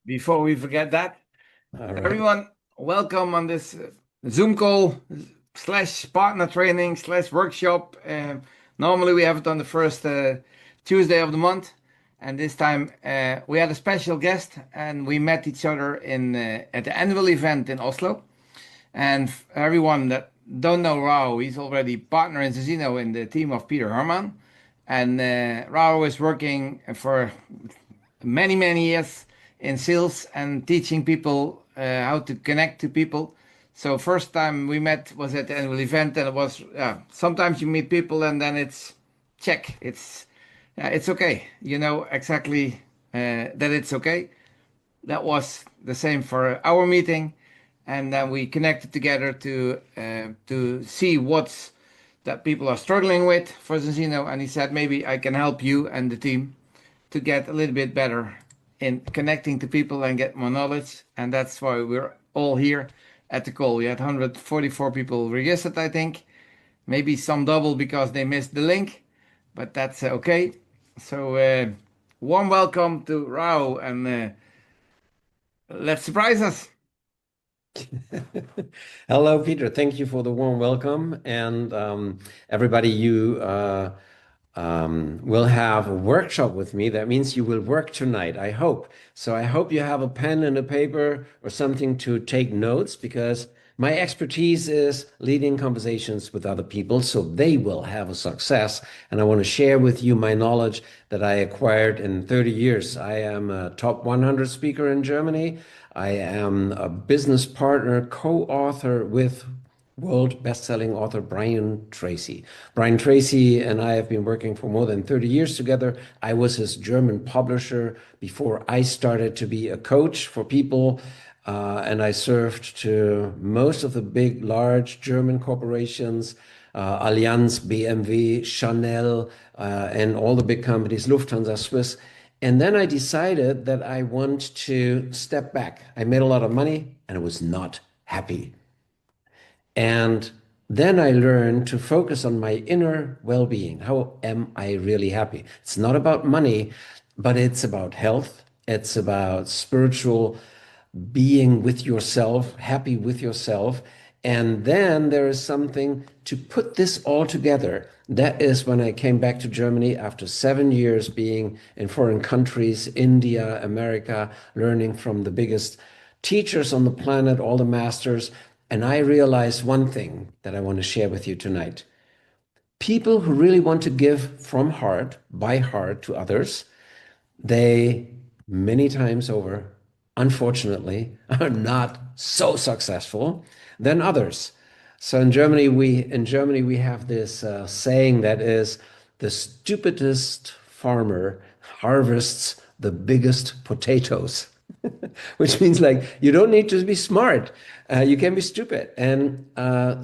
before we forget that, All right. everyone, welcome on this Zoom call slash partner training slash workshop. Normally we have it on the first Tuesday of the month, and this time we had a special guest, and we met each other in at the annual event in Oslo. And everyone that don't know Raho, he's already partner in Zazino in the team of Peter Herman. And Raho is working for many years in sales and teaching people how to connect to people. So first time we met was at the annual event, and it was sometimes you meet people and then it's check, it's okay. You know exactly that it's okay. That was the same for our meeting, and then we connected together to see what's that people are struggling with for Zenzino, and he said maybe I can help you and the team to get a little bit better in connecting to people and get more knowledge. And that's why we're all here at the call. We had 144 people registered, I think. Maybe some double because they missed the link, but that's okay. So warm welcome to Rao, and let's surprise us. Hello, Peter. Thank you for the warm welcome. And everybody, you will have a workshop with me. That means you will work tonight, I hope. So I hope you have a pen and a paper or something to take notes, because my expertise is leading conversations with other people so they will have a success. And I want to share with you my knowledge that I acquired in 30 years. I am a top 100 speaker in Germany. I am a business partner, co-author with world best-selling author Brian Tracy. Brian Tracy and I have been working for more than 30 years together. I was his German publisher before I started to be a coach for people. And I served to most of the big, large German corporations, Allianz, BMW, Chanel, and all the big companies, Lufthansa, Swiss. And then I decided that I want to step back. I made a lot of money and I was not happy. And then I learned to focus on my inner well-being. How am I really happy? It's not about money, but it's about health. It's about spiritual being with yourself, happy with yourself. And then there is something to put this all together. That is when I came back to Germany after 7 years being in foreign countries, India, America, learning from the biggest teachers on the planet, all the masters. And I realized one thing that I want to share with you tonight. People who really want to give from heart, by heart to others, they many times over, unfortunately, are not so successful than others. So in Germany we have this saying that is, the stupidest farmer harvests the biggest potatoes. Which means, like, you don't need to be smart. You can be stupid. And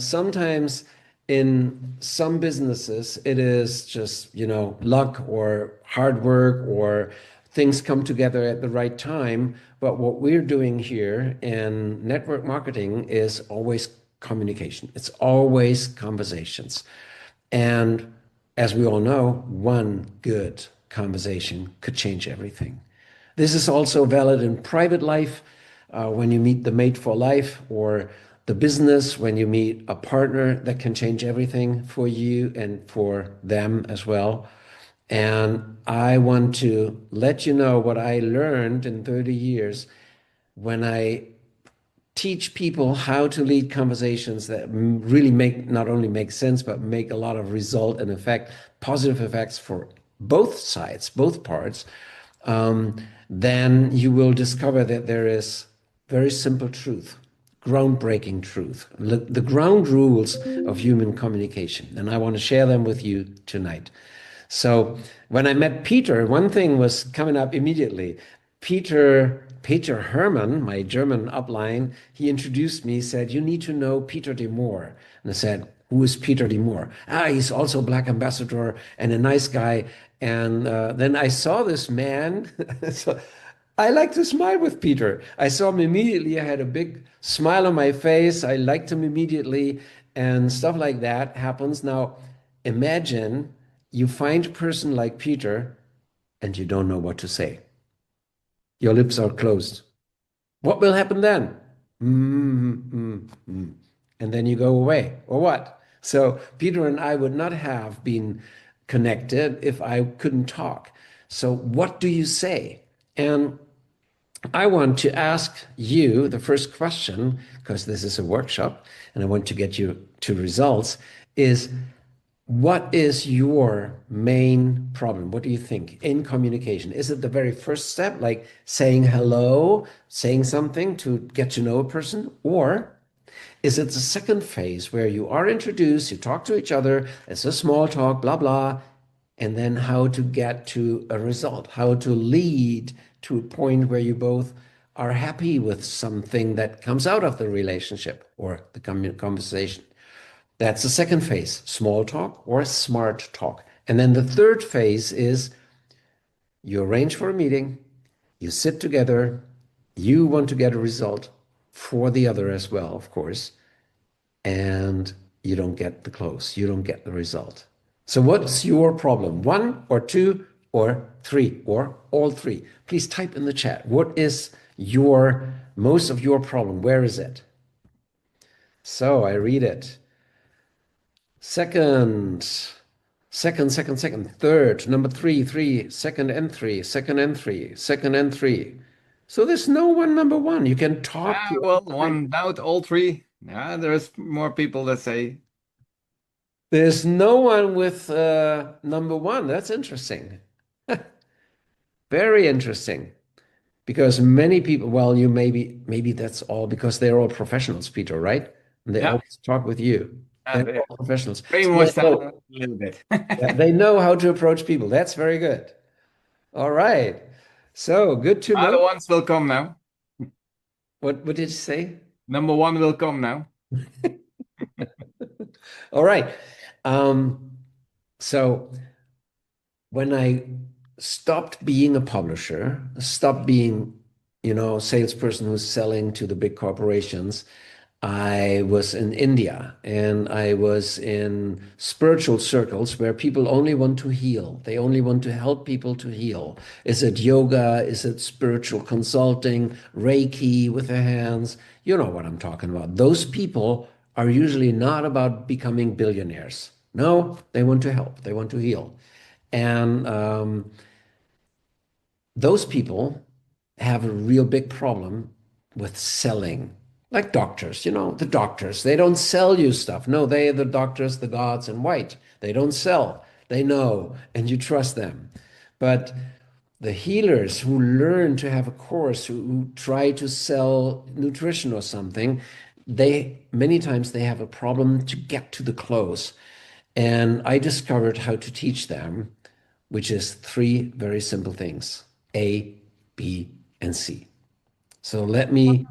sometimes in some businesses, it is just, luck or hard work or things come together at the right time. But what we're doing here in network marketing is always communication. It's always conversations. And as we all know, one good conversation could change everything. This is also valid in private life, when you meet the mate for life, or the business, when you meet a partner that can change everything for you and for them as well. And I want to let you know what I learned in 30 years when I teach people how to lead conversations that really not only make sense, but make a lot of result and effect, positive effects for both sides, both parts. Then you will discover that there is very simple truth, groundbreaking truth, the ground rules of human communication. And I want to share them with you tonight. So when I met Peter, one thing was coming up immediately. Peter Herman, my German upline, he introduced me, said, "You need to know Peter de Moor." And I said, "Who is Peter de Moor?" He's also a black ambassador and a nice guy. And then I saw this man. So I like to smile with Peter. I saw him immediately. I had a big smile on my face. I liked him immediately. And stuff like that happens. Now, imagine you find a person like Peter and you don't know what to say. Your lips are closed. What will happen then? Mm. And then you go away, or what? So Peter and I would not have been connected if I couldn't talk. So what do you say? And I want to ask you the first question, because this is a workshop and I want to get you to results, is what is your main problem? What do you think in communication? Is it the very first step, like saying hello, saying something to get to know a person? Or is it the second phase where you are introduced, you talk to each other, it's a small talk, blah, blah, and then how to get to a result, how to lead to a point where you both are happy with something that comes out of the relationship or the conversation? That's the second phase, small talk or smart talk. And then the third phase is you arrange for a meeting, you sit together, you want to get a result for the other as well, of course, and you don't get the close, you don't get the result. So what's your problem? One or two or three or all three? Please type in the chat. What is your most of your problem? Where is it? So I read it. Second, second, third, number three, second and three, second and three, second and three. So there's no one number one. You can talk Ah, to well, all three. one doubt, all three. Yeah, there's more people that say, There's no one with number one. That's interesting. Very interesting. Because many people, well, you maybe that's all because they're all professionals, Peter, right? And they yeah, always talk with you. and They're all professionals. So brainwash them a little bit. they know how to approach people. That's very good. All right. So good to know. Other ones will come now. What did you say? Number one will come now. All right. Um, so when I stopped being a publisher, stopped being, salesperson who's selling to the big corporations, I was in India and I was in spiritual circles where people only want to heal. They only want to help people to heal. Is it yoga? Is it spiritual consulting, Reiki with the hands? You know what I'm talking about. Those people are usually not about becoming billionaires. No, they want to help. They want to heal. And those people have a real big problem with selling. Like doctors, the doctors, they don't sell you stuff. No, they are the doctors, the gods in white. They don't sell. They know, and you trust them. But the healers who learn to have a course, who try to sell nutrition or something, they many times they have a problem to get to the close. And I discovered how to teach them, which is three very simple things: A, B, and C. So let me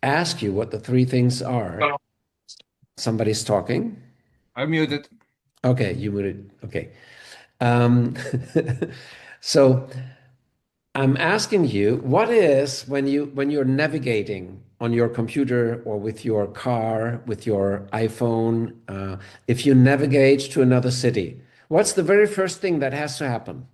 ask you what the three things are. Well, Somebody's talking. I'm muted. Okay, you muted. Okay. Um, so I'm asking you, what is when you're navigating on your computer or with your car, with your iPhone, if you navigate to another city, what's the very first thing that has to happen?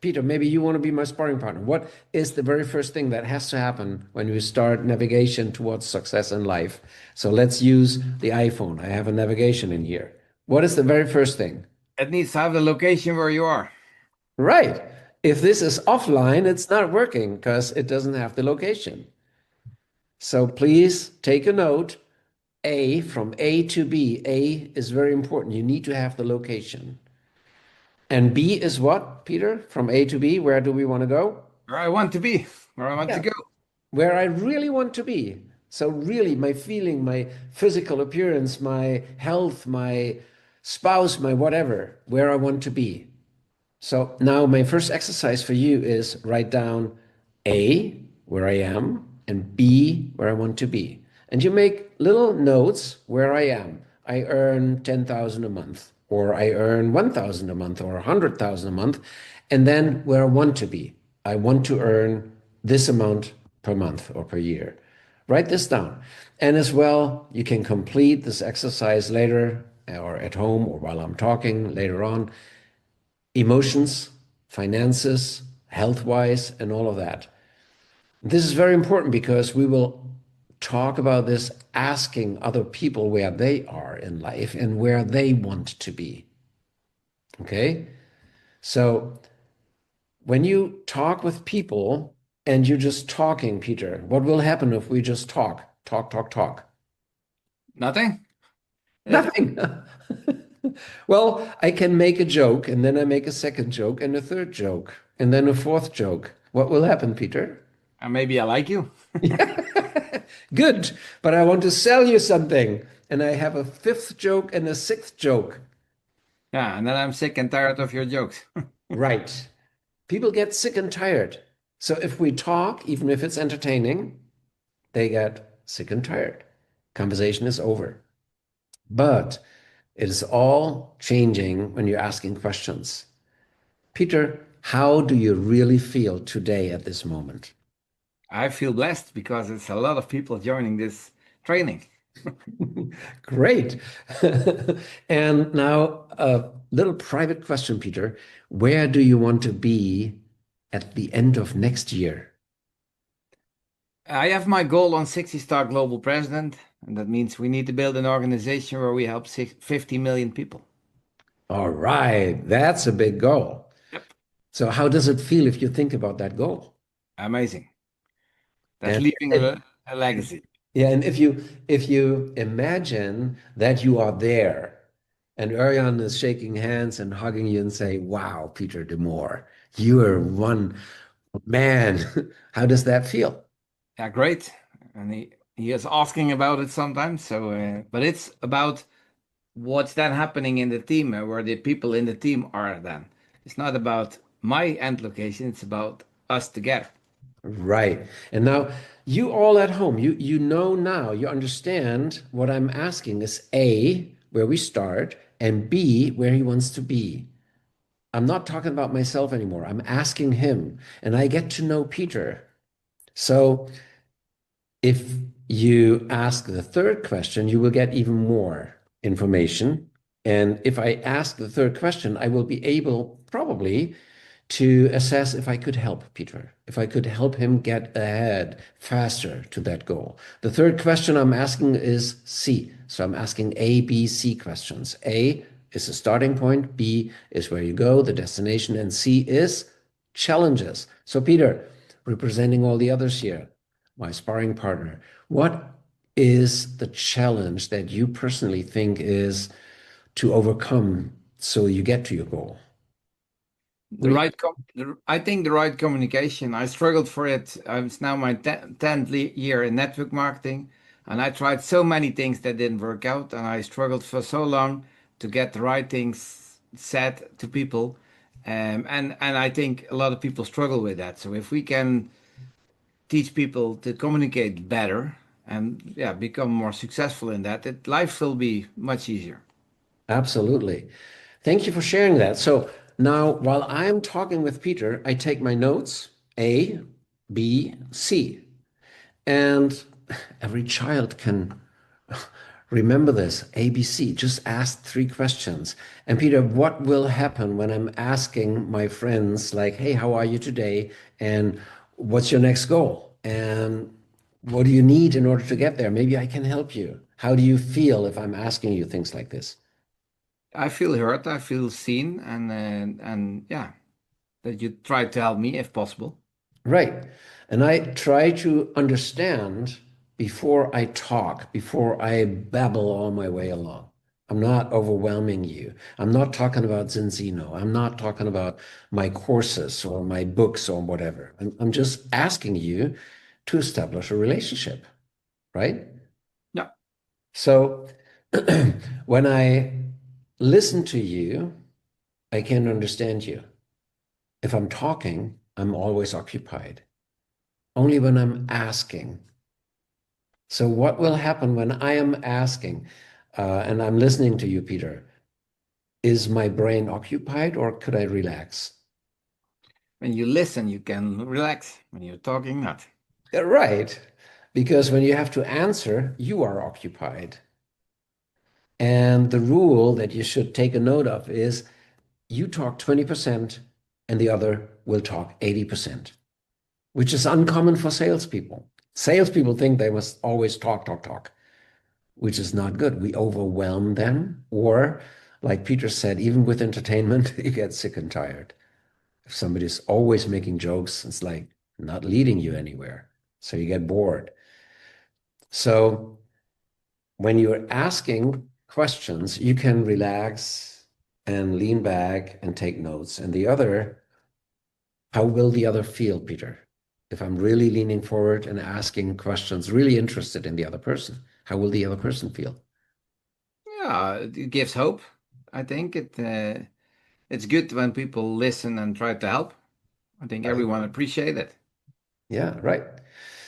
Peter, maybe you want to be my sparring partner. What is the very first thing that has to happen when you start navigation towards success in life? So let's use the iPhone. I have a navigation in here. What is the very first thing? It needs to have the location where you are. Right. If this is offline, it's not working because it doesn't have the location. So please take a note. A, from A to B. A is very important. You need to have the location. And B is what, Peter? From A to B, where do we want to go? Where I want to be, where I want to Yeah. go. Where I really want to be. So really my feeling, my physical appearance, my health, my spouse, my whatever, where I want to be. So now my first exercise for you is write down A, where I am, and B, where I want to be. And you make little notes where I am. I earn 10,000 a month, or I earn 1,000 a month, or 100,000 a month. And then where I want to be. I want to earn this amount per month or per year. Write this down. And as well, you can complete this exercise later or at home or while I'm talking later on. Emotions, finances, health-wise, and all of that. This is very important because we will talk about this asking other people where they are in life and where they want to be. Okay. So when you talk with people and you're just talking, Peter, what will happen if we just talk, talk, talk, talk? Nothing. Nothing. Well, I can make a joke and then I make a second joke and a third joke and then a fourth joke. What will happen, Peter? And maybe I like you. Good, but I want to sell you something. And I have a fifth joke and a sixth joke. Yeah, and then I'm sick and tired of your jokes. Right. People get sick and tired. So if we talk, even if it's entertaining, they get sick and tired. Conversation is over. But it is all changing when you're asking questions. Peter, how do you really feel today at this moment? I feel blessed because it's a lot of people joining this training. Great. And now a little private question, Peter. Where do you want to be at the end of next year? I have my goal on 60-star global president, and that means we need to build an organization where we help 50 million people. All right, that's a big goal. Yep. So how does it feel if you think about that goal? Amazing. That's And leaving it, a legacy. yeah, and if you imagine that you are there and Ariane is shaking hands and hugging you and say, "Wow, Peter Demore, you are one man." How does that feel? Yeah, great. And he is asking about it sometimes. So, but it's about what's then happening in the team, where the people in the team are then. It's not about my end location. It's about us together. Right. And now you all at home, you know now, you understand what I'm asking is A, where we start, and B, where he wants to be. I'm not talking about myself anymore. I'm asking him, and I get to know Peter. So if you ask the third question, you will get even more information. And if I ask the third question, I will be able probably to assess if I could help Peter, if I could help him get ahead faster to that goal. The third question I'm asking is C. So I'm asking A, B, C questions. A is the starting point, B is where you go, the destination, and C is challenges. So, Peter, representing all the others here, my sparring partner, what is the challenge that you personally think is to overcome so you get to your goal? What The do you right, I think the right communication. I struggled for it. It's now my 10th year in network marketing, and I tried so many things that didn't work out, and I struggled for so long to get the right things said to people. And I think a lot of people struggle with that. So if we can teach people to communicate better and yeah, become more successful in that, life will be much easier. Absolutely. Thank you for sharing that. So now, while I'm talking with Peter, I take my notes A, B, C. And every child can remember this ABC. Just ask three questions. And Peter, what will happen when I'm asking my friends, like, hey, how are you today? And what's your next goal? And what do you need in order to get there? Maybe I can help you. How do you feel if I'm asking you things like this? I feel heard, I feel seen, and yeah, that you try to help me if possible. Right. And I try to understand before I talk, before I babble all my way along. I'm not overwhelming you. I'm not talking about Zinzino. I'm not talking about my courses or my books or whatever. I'm just asking you to establish a relationship, right? Yeah, So when I listen to you, I can understand you. If I'm talking, I'm always occupied. Only when I'm asking. So, what will happen when I am asking and I'm listening to you, Peter? Is my brain occupied or could I relax? when you listen, you can relax. When you're talking, not. Right. Because when you have to answer, you are occupied. And the rule that you should take a note of is you talk 20% and the other will talk 80%. which is uncommon for salespeople. Salespeople think they must always talk, talk, talk, which is not good. We overwhelm them, or like Peter said, even with entertainment, you get sick and tired. If somebody's always making jokes, it's like not leading you anywhere. So you get bored. So when you're asking questions, you can relax and lean back and take notes. And the other, how will the other feel, Peter? If I'm really leaning forward and asking questions, really interested in the other person, how will the other person feel? Yeah, it gives hope. I think it's good when people listen and try to help. I think Right. everyone appreciate it. Yeah, right.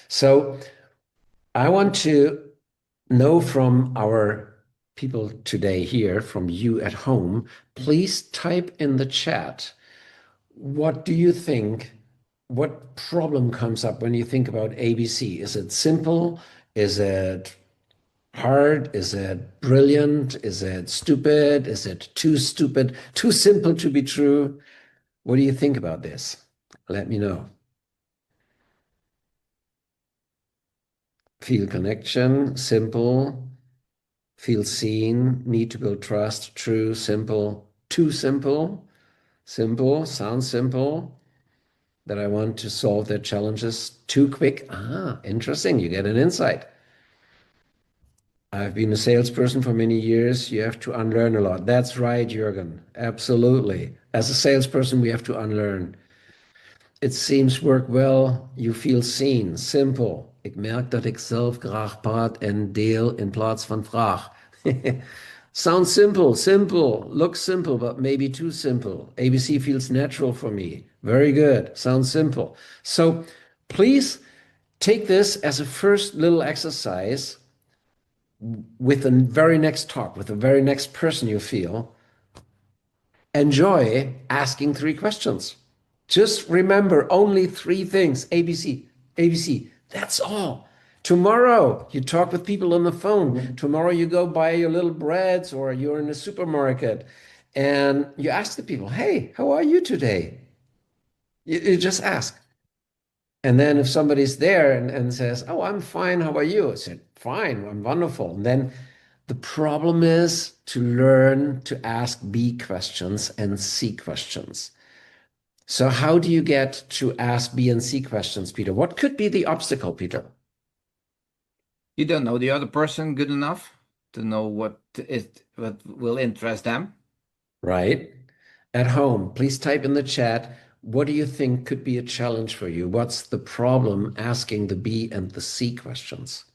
So I want to know from our people today here, from you at home, please type in the chat. What do you think? What problem comes up when you think about ABC? Is it simple? Is it hard? Is it brilliant? Is it stupid? Is it too stupid? Too simple to be true? What do you think about this? Let me know. Feel connection, simple, feel seen, need to build trust, true, simple, too simple, simple, sounds simple, that I want to solve their challenges too quick. Ah, interesting. You get an insight. I've been a salesperson for many years. You have to unlearn a lot. That's right, Jürgen. Absolutely. As a salesperson, we have to unlearn. It seems work well. You feel seen. Simple. Ik merk dat ik zelf graag praat en deel in plaats van vraag. Sounds simple, simple. Looks simple, but maybe too simple. ABC feels natural for me. Very good. Sounds simple. So please take this as a first little exercise with the very next talk, with the very next person you feel. Enjoy asking 3 questions. Just remember only 3 things. ABC, ABC. That's all. Tomorrow, you talk with people on the phone. Tomorrow, you go buy your little breads or you're in a supermarket and you ask the people, hey, how are you today? You just ask. And then if somebody's there and says, oh, I'm fine, how are you? I said, fine, I'm wonderful. And then the problem is to learn to ask B questions and C questions. So how do you get to ask B and C questions, Peter? What could be the obstacle, Peter? You don't know the other person good enough to know what will interest them. Right? At home, please type in the chat. What do you think could be a challenge for you? What's the problem asking the B and the C questions?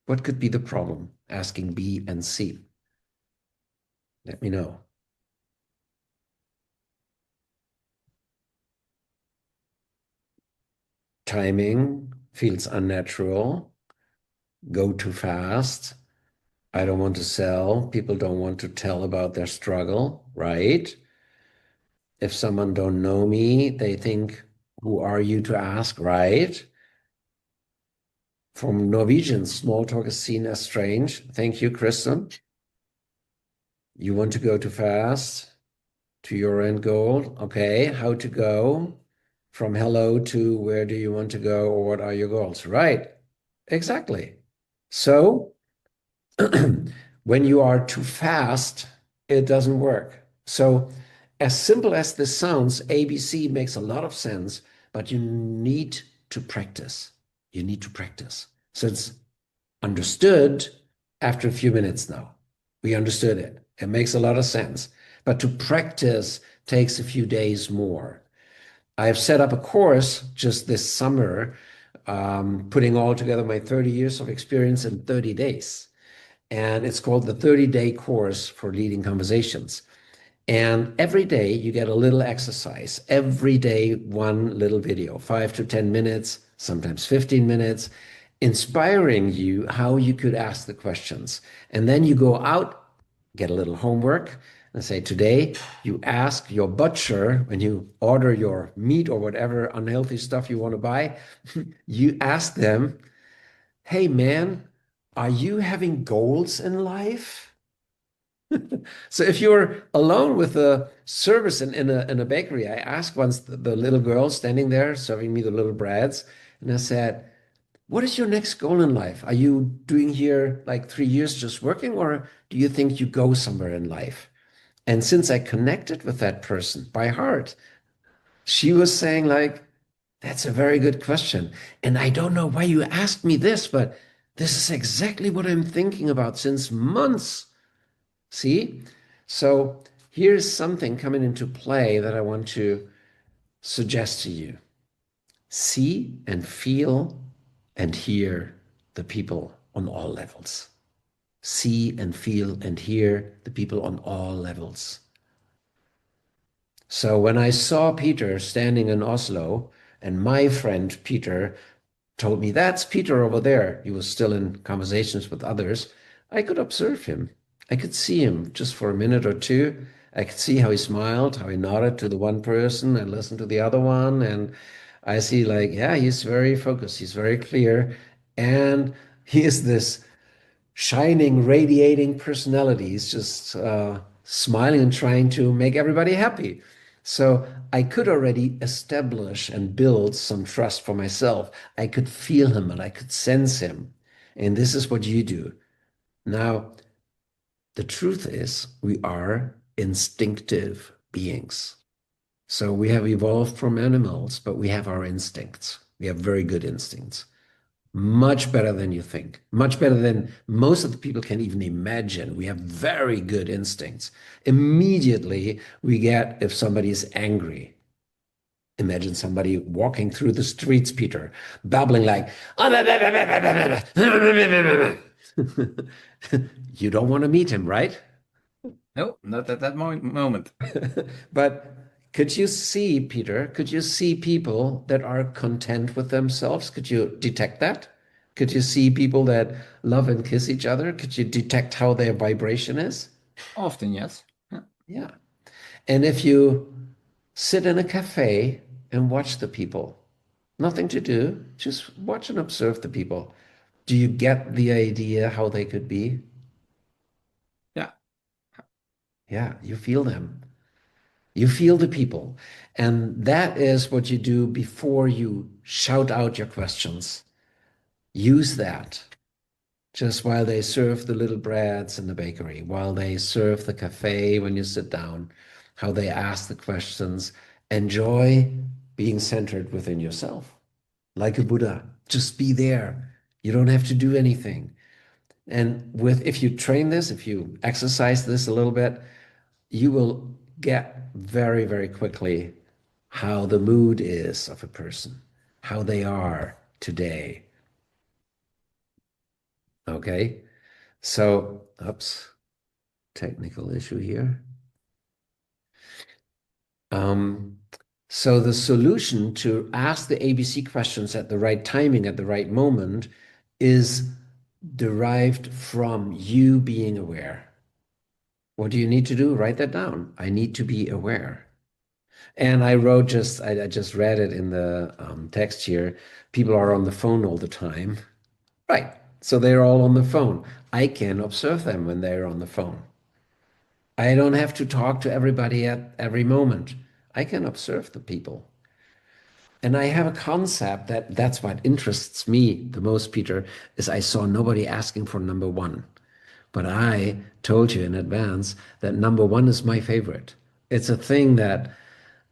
What could be the problem asking B and C? Let me know. Timing feels unnatural. Go too fast. I don't want to sell. People don't want to tell about their struggle, right? If someone don't know me, they think, who are you to ask, right? From Norwegians, small talk is seen as strange. Thank you, Kristen. You want to go too fast to your end goal. Okay, how to go from hello to where do you want to go or what are your goals? Right, exactly. So when you are too fast, it doesn't work. So as simple as this sounds, ABC makes a lot of sense, but you need to practice. You need to practice. So it's understood after a few minutes now. We understood it. It makes a lot of sense. But to practice takes a few days more. I have set up a course just this summer, putting all together my 30 years of experience in 30 days. And it's called the 30-day course for leading conversations. And every day you get a little exercise. Every day, one little video, 5 to 10 minutes, sometimes 15 minutes, inspiring you how you could ask the questions. And then you go out, get a little homework, and say, today you ask your butcher when you order your meat or whatever unhealthy stuff you want to buy, you ask them, hey man, are you having goals in life? So if you're alone with a service in a bakery, I asked once the little girl standing there serving me the little breads, and I said, "What is your next goal in life? Are you doing here like 3 years just working, or do you think you go somewhere in life?" And since I connected with that person by heart, she was saying like, "That's a very good question. And I don't know why you asked me this, but this is exactly what I'm thinking about since months." See? So here's something coming into play that I want to suggest to you. See and feel and hear the people on all levels. See and feel and hear the people on all levels. So when I saw Peter standing in Oslo, and my friend Peter told me, "That's Peter over there," he was still in conversations with others, I could observe him. I could see him just for a minute or two. I could see how he smiled, how he nodded to the one person and listened to the other one. And I see, like, yeah, he's very focused, he's very clear. And he is this shining, radiating personality. He's just smiling and trying to make everybody happy. So I could already establish and build some trust for myself. I could feel him and I could sense him. And this is what you do. Now, the truth is, we are instinctive beings. So we have evolved from animals, but we have our instincts. We have very good instincts. Much better than you think. Much better than most of the people can even imagine. We have very good instincts. Immediately, we get if somebody is angry. Imagine somebody walking through the streets, Peter, babbling like, you don't want to meet him, right? No, not at that moment. But could you see, Peter, could you see people that are content with themselves? Could you detect that? Could you see people that love and kiss each other? Could you detect how their vibration is? Often, yes. Yeah. Yeah. And if you sit in a cafe and watch the people, nothing to do, just watch and observe the people. Do you get the idea how they could be? Yeah. Yeah, you feel them. You feel the people. And that is what you do before you shout out your questions. Use that just while they serve the little breads in the bakery, while they serve the cafe when you sit down, how they ask the questions. Enjoy being centered within yourself, like a Buddha. Just be there. You don't have to do anything. And if you train this, if you exercise this a little bit, you will get very, very quickly how the mood is of a person, how they are today. Okay. So, oops, technical issue here. Um, so the solution to ask the ABC questions at the right timing, at the right moment, is derived from you being aware. What do you need to do? Write that down. I need to be aware. And I just read it in the text here. People are on the phone all the time. Right. So they're all on the phone. I can observe them when they're on the phone. I don't have to talk to everybody at every moment. I can observe the people. And I have a concept that's what interests me the most, Peter, is I saw nobody asking for number one. But I told you in advance that number one is my favorite. It's a thing that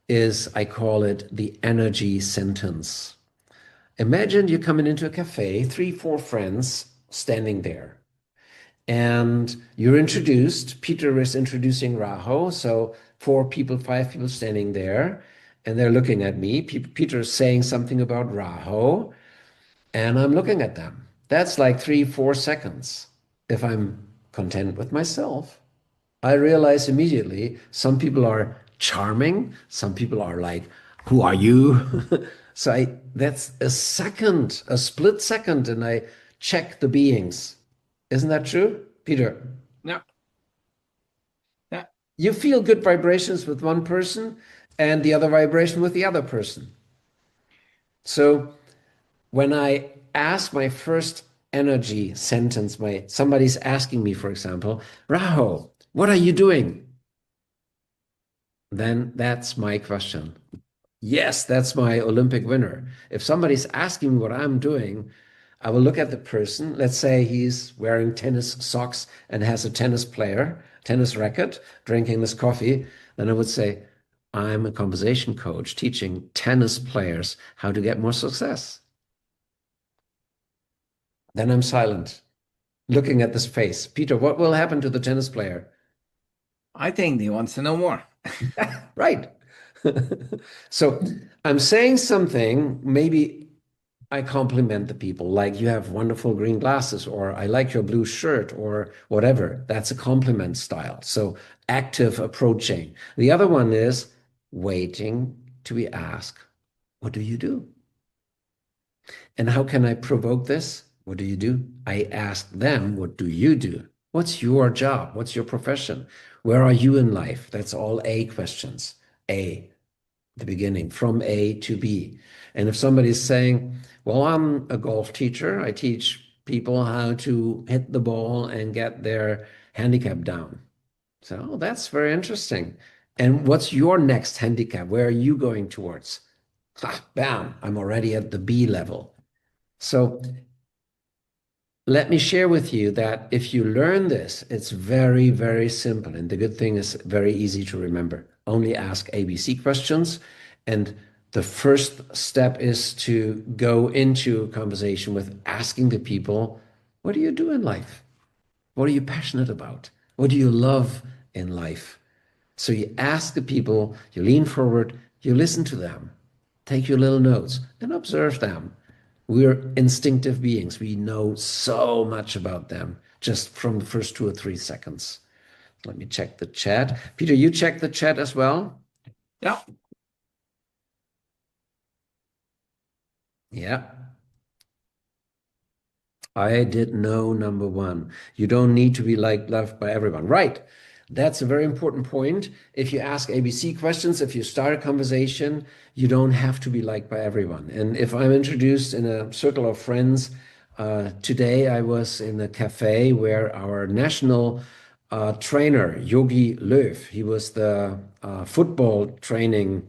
is, I call it the energy sentence. Imagine you're coming into a cafe, three, four friends standing there, and you're introduced. Peter is introducing Raho. So four people, five people standing there, and they're looking at me. Peter is saying something about Raho, and I'm looking at them. That's like 3, 4 seconds. If I'm content with myself, I realize immediately some people are charming, some people are like, "Who are you?" So that's a second, a split second, and I check the beings. Isn't that true, Peter? Yeah. Yeah. You feel good vibrations with one person and the other vibration with the other person. So when I ask my first energy sentence, somebody's asking me, for example, Raho, What are you doing? Then that's my question. Yes, that's my Olympic winner. If somebody's asking me what I'm doing, I will look at the person. Let's say he's wearing tennis socks and has a tennis racket, drinking this coffee. Then I would say, I'm a conversation coach teaching tennis players how to get more success. Then I'm silent, looking at this face. Peter, what will happen to the tennis player? I think he wants to know more. Right. So I'm saying something, maybe I compliment the people, like you have wonderful green glasses, or I like your blue shirt, or whatever. That's a compliment style. So active approaching. The other one is waiting to be asked, what do you do? And how can I provoke this? What do you do? I ask them, what do you do? What's your job? What's your profession? Where are you in life? That's all A questions. A, the beginning, from A to B. And if somebody's saying, well, I'm a golf teacher, I teach people how to hit the ball and get their handicap down. So oh, that's very interesting. And what's your next handicap? Where are you going towards? Ha, bam, I'm already at the B level. So let me share with you that if you learn this, it's very, very simple. And the good thing is very easy to remember. Only ask ABC questions. And the first step is to go into a conversation with asking the people, what do you do in life? What are you passionate about? What do you love in life? So you ask the people, you lean forward, you listen to them, take your little notes and observe them. We're instinctive beings. We know so much about them just from the first 2 or 3 seconds. Let me check the chat. Peter, you check the chat as well? Yeah. Yeah. I did know number one. You don't need to be liked, loved by everyone. Right. That's a very important point. If you ask ABC questions, if you start a conversation, you don't have to be liked by everyone. And if I'm introduced in a circle of friends, today I was in a cafe where our national trainer, Yogi Löw, he was the football training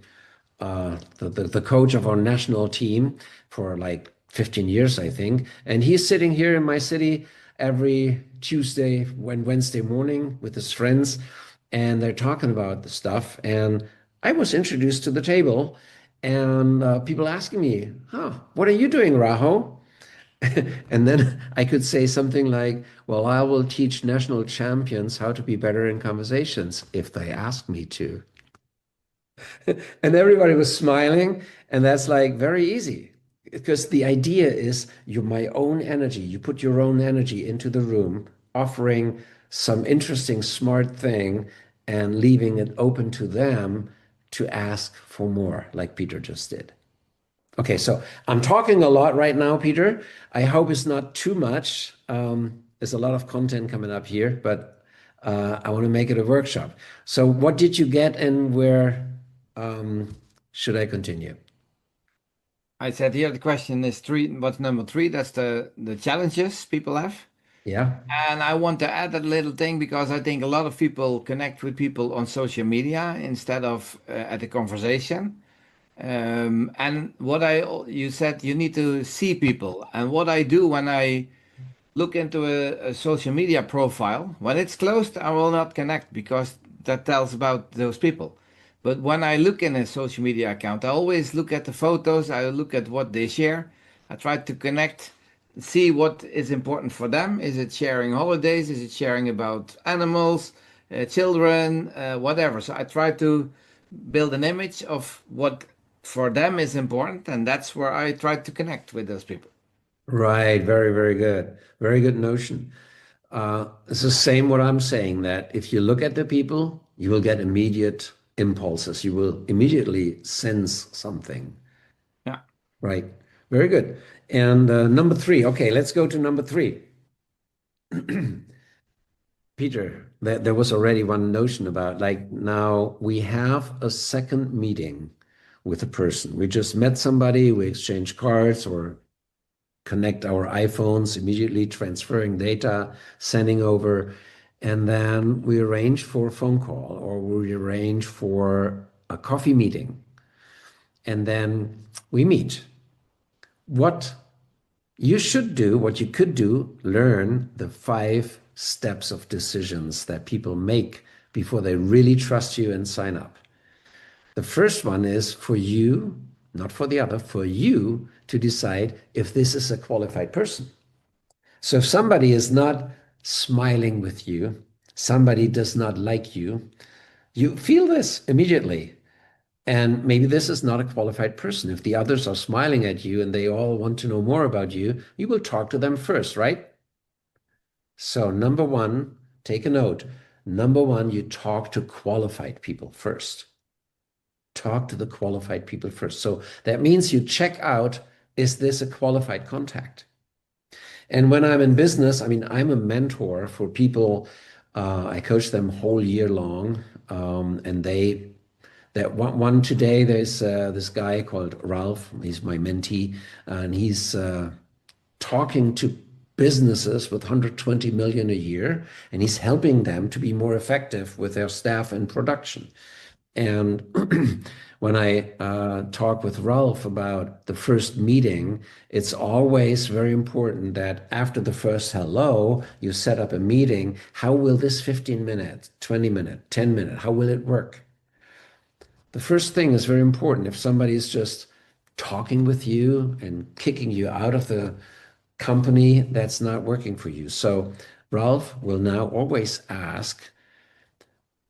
the coach of our national team for like 15 years, I think. And he's sitting here in my city every Tuesday and Wednesday morning with his friends, and they're talking about the stuff. And I was introduced to the table, and people asking me, "Huh, what are you doing, Raho?" And then I could say something like, "Well, I will teach national champions how to be better in conversations if they ask me to." And everybody was smiling, and that's like very easy because the idea is you're my own energy. You put your own energy into the room, offering some interesting, smart thing and leaving it open to them to ask for more, like Peter just did. Okay, so I'm talking a lot right now, Peter. I hope it's not too much. There's a lot of content coming up here, but I want to make it a workshop. So, what did you get, and where should I continue? I said here the question is three, what's number three? That's the challenges people have. Yeah. And I want to add that little thing because I think a lot of people connect with people on social media instead of at a conversation. And you said you need to see people. And what I do when I look into a social media profile, when it's closed, I will not connect because that tells about those people. But when I look in a social media account, I always look at the photos, I look at what they share. I try to connect, see what is important for them. Is it sharing holidays? Is it sharing about animals, children, whatever? So I try to build an image of what for them is important, and that's where I try to connect with those people. Right. Very, very good. Very good notion. It's the same what I'm saying that if you look at the people, you will get immediate impulses. You will immediately sense something. Yeah. Right. Very good. And number three. Okay, let's go to number three. Peter, there was already one notion about like now we have a second meeting with a person. We just met somebody, we exchange cards or connect our iPhones, immediately transferring data, sending over. And then we arrange for a phone call or we arrange for a coffee meeting. And then we meet. What you should do, what you could do, learn the 5 steps of decisions that people make before they really trust you and sign up. The first one is for you, not for the other, for you to decide if this is a qualified person. So if somebody is not smiling with you, somebody does not like you, you feel this immediately. And maybe this is not a qualified person. If the others are smiling at you and they all want to know more about you, you will talk to them first, right? So, number one, take a note. Number one, you talk to qualified people first. Talk to the qualified people first. So that means you check out, is this a qualified contact? And when I'm in business, I mean, I'm a mentor for people. I coach them whole year long, and that one today. There's this guy called Ralph. He's my mentee, and he's talking to businesses with 120 million a year, and he's helping them to be more effective with their staff and production. And when I talk with Ralph about the first meeting, it's always very important that after the first hello, you set up a meeting. How will this 15 minute, 20 minute, 10 minute, how will it work? The first thing is very important. If somebody is just talking with you and kicking you out of the company, that's not working for you. So Ralph will now always ask,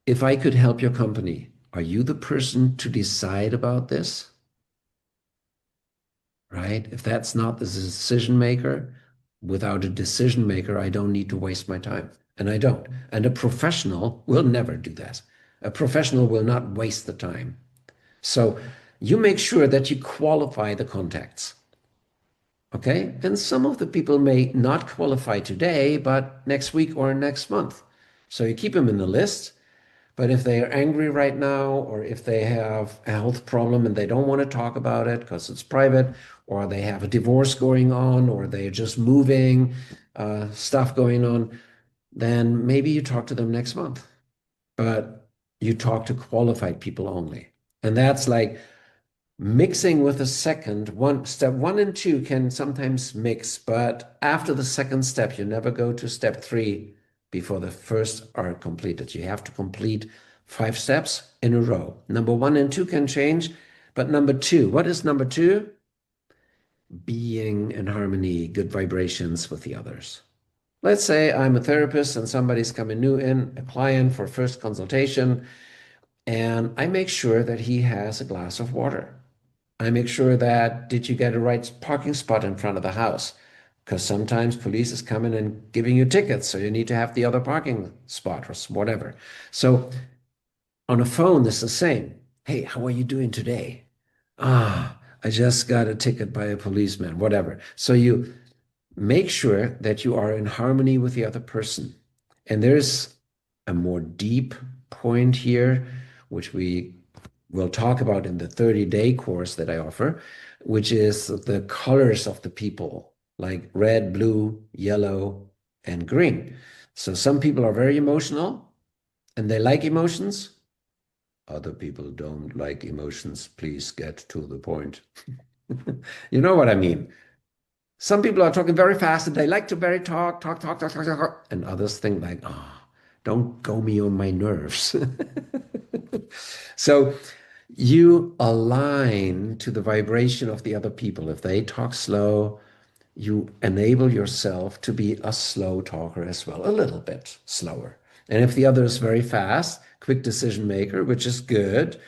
if I could help your company, are you the person to decide about this? Right? If that's not the decision maker, without a decision maker, I don't need to waste my time. And I don't. And a professional will never do that. A professional will not waste the time. So you make sure that you qualify the contacts. Okay? And some of the people may not qualify today, but next week or next month. So you keep them in the list. But if they are angry right now, or if they have a health problem and they don't want to talk about it because it's private, or they have a divorce going on, or they're just moving, stuff going on, then maybe you talk to them next month. But you talk to qualified people only. And that's like mixing with a second. Step one and two can sometimes mix, but after the second step, you never go to step three before the first are completed. You have to complete 5 steps in a row. Number one and two can change, but number two, what is number two? Being in harmony, good vibrations with the others. Let's say I'm a therapist and somebody's coming new in, a client for first consultation, and I make sure that he has a glass of water. I make sure that did you get a right parking spot in front of the house? Because sometimes police is coming and giving you tickets, so you need to have the other parking spot or whatever. So on a phone, it's the same. Hey, how are you doing today? Ah, I just got a ticket by a policeman, whatever. So you make sure that you are in harmony with the other person. And there's a more deep point here, which we will talk about in the 30-day course that I offer, which is the colors of the people, like red, blue, yellow, and green. So some people are very emotional and they like emotions. Other people don't like emotions. Please get to the point. You know what I mean? Some people are talking very fast and they like to very talk. And others think like, oh, don't go me on my nerves. So you align to the vibration of the other people. If they talk slow, you enable yourself to be a slow talker as well, a little bit slower. And if the other is very fast, quick decision maker, which is good,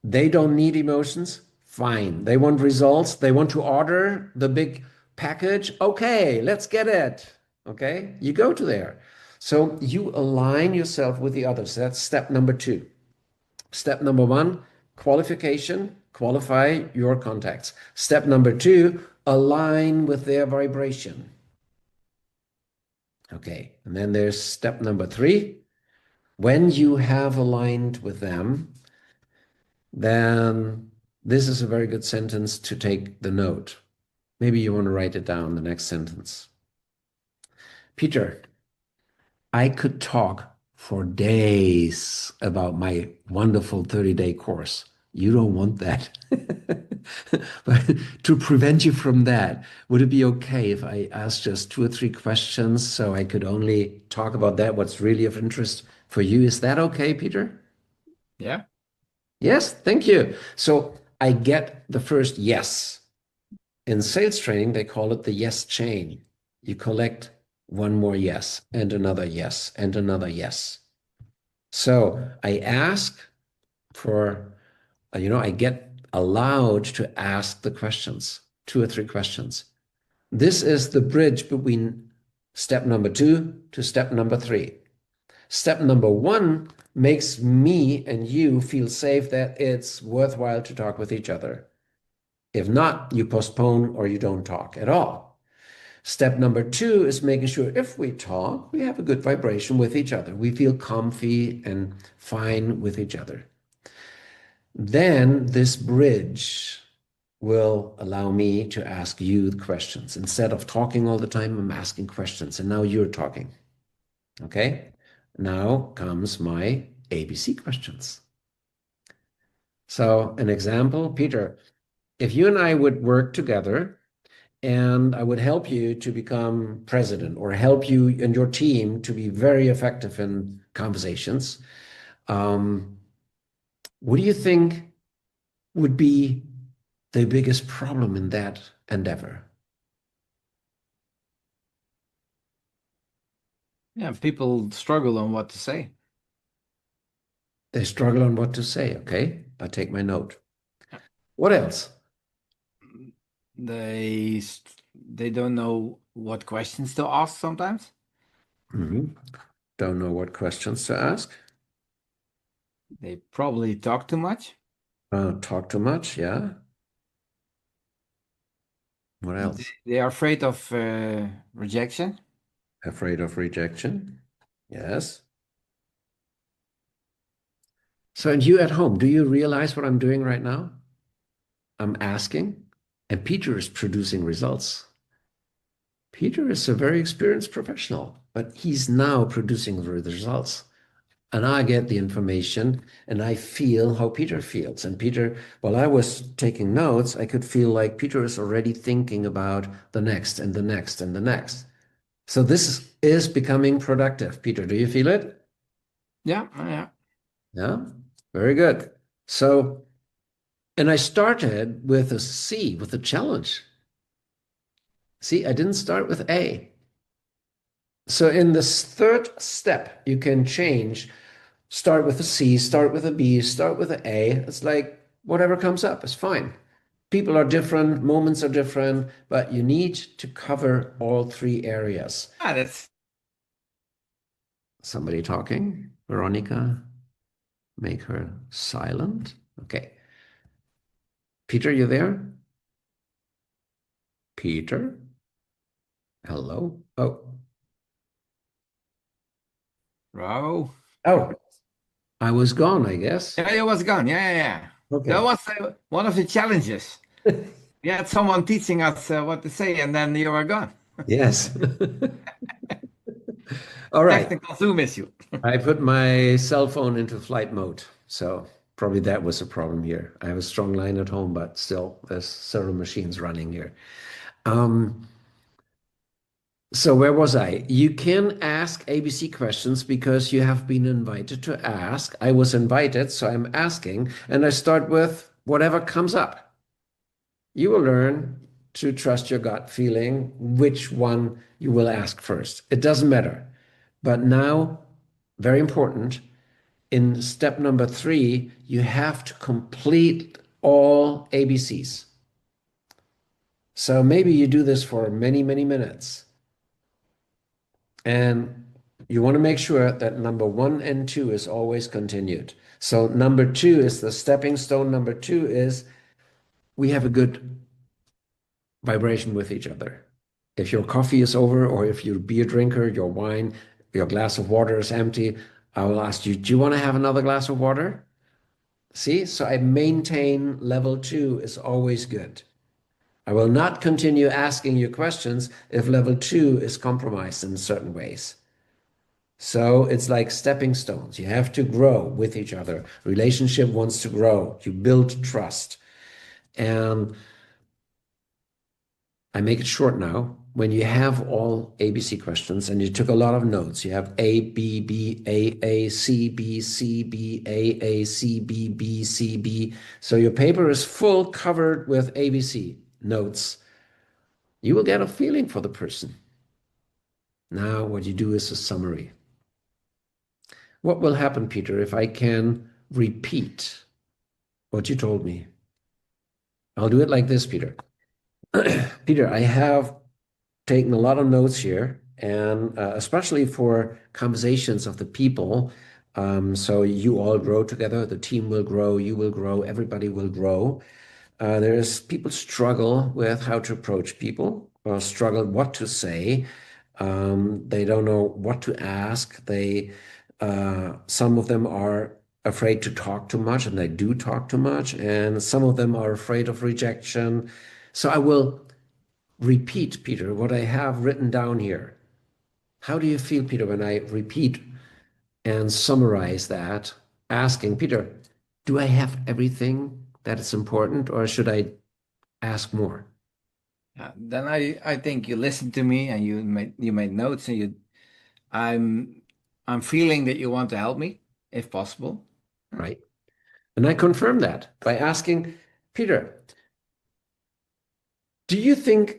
they don't need emotions, fine. They want results. They want to order the big package. Okay, let's get it. Okay, you go to there. So you align yourself with the others. That's step number two. Step number one, qualification, qualify your contacts. Step number two, align with their vibration. Okay, and then there's step number three. When you have aligned with them, then this is a very good sentence to take the note. Maybe you want to write it down, the next sentence. Peter, I could talk for days about my wonderful 30-day course. You don't want that. But to prevent you from that, would it be okay if I asked just two or three questions so I could only talk about that, what's really of interest for you? Is that okay, Peter? Yeah. Yes, thank you. So I get the first yes. In sales training, they call it the yes chain. You collect one more yes and another yes and another yes. So I ask for, I get allowed to ask the questions, two or three questions. This is the bridge between step number two to step number three. Step number one makes me and you feel safe that it's worthwhile to talk with each other. If not, you postpone or you don't talk at all. Step number two is making sure if we talk, we have a good vibration with each other. We feel comfy and fine with each other. Then this bridge will allow me to ask you the questions. Instead of talking all the time, I'm asking questions. And now you're talking. Okay? Now comes my ABC questions. So, an example, Peter, if you and I would work together and I would help you to become president or help you and your team to be very effective in conversations, um, what do you think would be the biggest problem in that endeavor? Yeah. People struggle on what to say. They struggle on what to say. Okay, I take my note. What else? They don't know what questions to ask sometimes. Mhm. Don't know what questions to ask. They probably talk too much. Talk too much. Yeah. What They else? they are afraid of rejection. Afraid of rejection. Yes. So, and you at home, do you realize what I'm doing right now? I'm asking, and Peter is producing results. Peter is a very experienced professional, but he's now producing the results. And I get the information and I feel how Peter feels. And Peter, while I was taking notes, I could feel like Peter is already thinking about the next and the next and the next. So this is becoming productive. Peter, do you feel it? Yeah, yeah. Yeah, very good. So, and I started with a C, with a challenge. See, I didn't start with A. So in this third step, you can change, start with a C, start with a B, start with an A. It's like whatever comes up is fine. People are different, moments are different, but you need to cover all three areas. Ah, that's Somebody talking? Veronica, make her silent. Okay. Peter, you there? Peter? Hello? Oh, Raho. oh, I was gone, I guess. Yeah, it was gone. Yeah, yeah, yeah. That Okay. was one of the challenges. We had someone teaching us what to say, and then you were gone. Yes. All right. Technical Zoom issue. I put my cell phone into flight mode. So probably that was a problem here. I have a strong line at home, but still there's several machines running here. Um, so where was I? You can ask ABC questions because you have been invited to ask. I was invited, so I'm asking, and I start with whatever comes up. You will learn to trust your gut feeling, which one you will ask first. It doesn't matter. But now, very important, in step number three, you have to complete all ABCs. So maybe you do this for many, many minutes. And you want to make sure that number one and two is always continued. So number two is the stepping stone. Number two is we have a good vibration with each other. If your coffee is over, or if you're a beer drinker, your wine, your glass of water is empty, I will ask you, do you want to have another glass of water? See, so I maintain level two is always good. I will not continue asking you questions if level two is compromised in certain ways. So it's like stepping stones. You have to grow with each other. Relationship wants to grow. You build trust. And I make it short now. When you have all ABC questions and you took a lot of notes, you have A, B, B, A, C, B, C, B, A, C, B, B, C, B. So your paper is full covered with ABC notes. You will get a feeling for the person. Now, what you do is a summary. What will happen, Peter, if I can repeat what you told me? I'll do it like this, Peter. Peter, I have taken a lot of notes here, and especially for conversations of the people. So you all grow together, the team will grow, you will grow, everybody will grow. There's people struggle with how to approach people, or struggle what to say. They don't know what to ask. Some of them are afraid to talk too much, and they do talk too much, and some of them are afraid of rejection. So I will repeat, Peter, what I have written down here. How do you feel, Peter, when I repeat and summarize that, asking, Peter, do I have everything that is important, or should I ask more? Then I think you listened to me and you made notes and I'm I'm feeling that you want to help me if possible. Right? And I confirm that by asking, Peter, do you think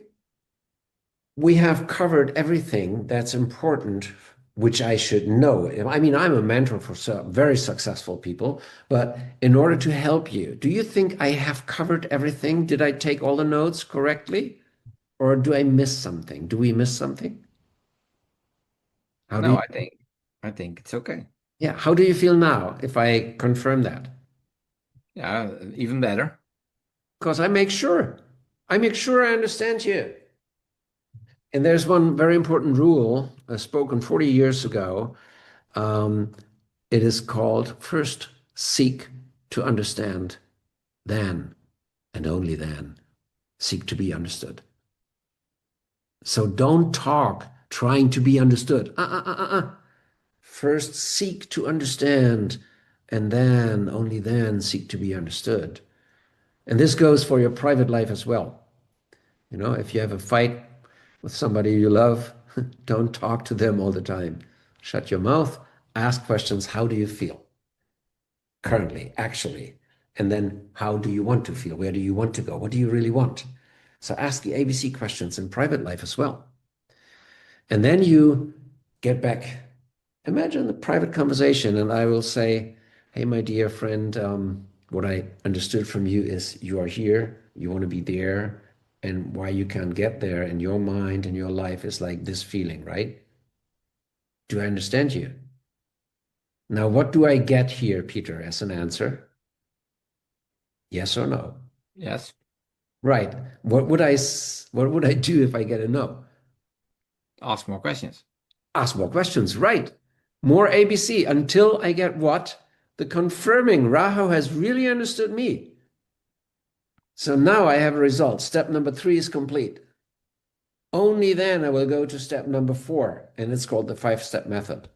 we have covered everything that's important, which I should know? I mean, I'm a mentor for very successful people, but in order to help you, do you think I have covered everything? Did I take all the notes correctly? Or do I miss something? Do we miss something? How do No, you, I think it's okay. yeah, how do you feel now if I confirm that? Yeah, even better. Because I make sure I understand you. And there's one very important rule spoken 40 years ago. Um, it is called first seek to understand, then and only then seek to be understood. So don't talk trying to be understood. First seek to understand, and then, only then, seek to be understood. And this goes for your private life as well. You know, if you have a fight with somebody you love, don't talk to them all the time. Shut your mouth, ask questions. How do you feel currently, actually? And then, how do you want to feel? Where do you want to go? What do you really want? So ask the ABC questions in private life as well. And then you get back. Imagine the private conversation, and I will say, hey, my dear friend, what I understood from you is you are here, you want to be there, and why you can't get there in your mind and your life is like this feeling, right? Do I understand you? Now, what do I get here, Peter, as an answer? Yes or no? Yes. Right. What would I do if I get a no? Ask more questions. Ask more questions, right? More ABC until I get what? The confirming Raho has really understood me. So now I have a result. Step number 3 is complete. Only then I will go to step number 4, and it's called the 5-step method.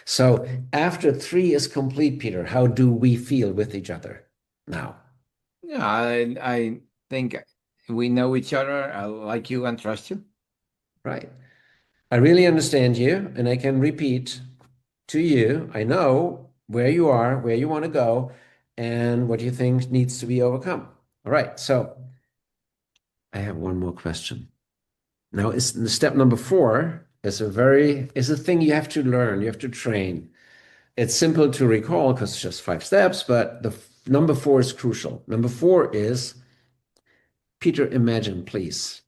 So after 3 is complete, Peter, how do we feel with each other now? Yeah, I think we know each other. I like you and trust you. Right. I really understand you, and I can repeat to you. I know where you are, where you want to go, and what you think needs to be overcome. All right. So I have one more question. Now, is step number 4 is a thing you have to learn, you have to train. It's simple to recall because it's just 5 steps, but the number 4 is crucial. Number 4 is, Peter, imagine, please.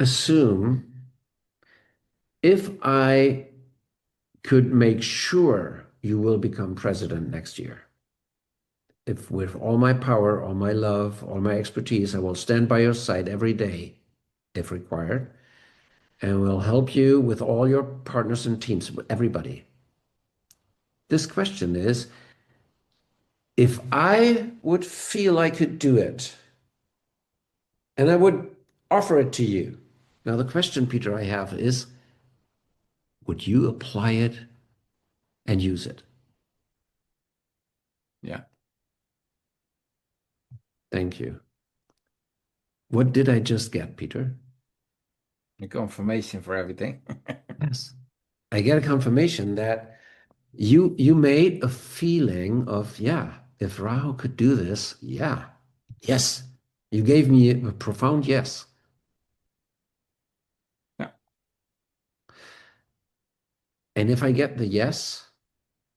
Assume if I could make sure you will become president next year. If with all my power, all my love, all my expertise, I will stand by your side every day, if required, and will help you with all your partners and teams, everybody. This question is, if I would feel I could do it, and I would offer it to you, Now, the question, Peter, I have is, would you apply it and use it? Yeah. Thank you. What did I just get, Peter? The confirmation for everything. Yes. I get a confirmation that you made a feeling of, yeah, if Raho could do this, yeah, yes. You gave me a profound yes. Yeah. And if I get the yes,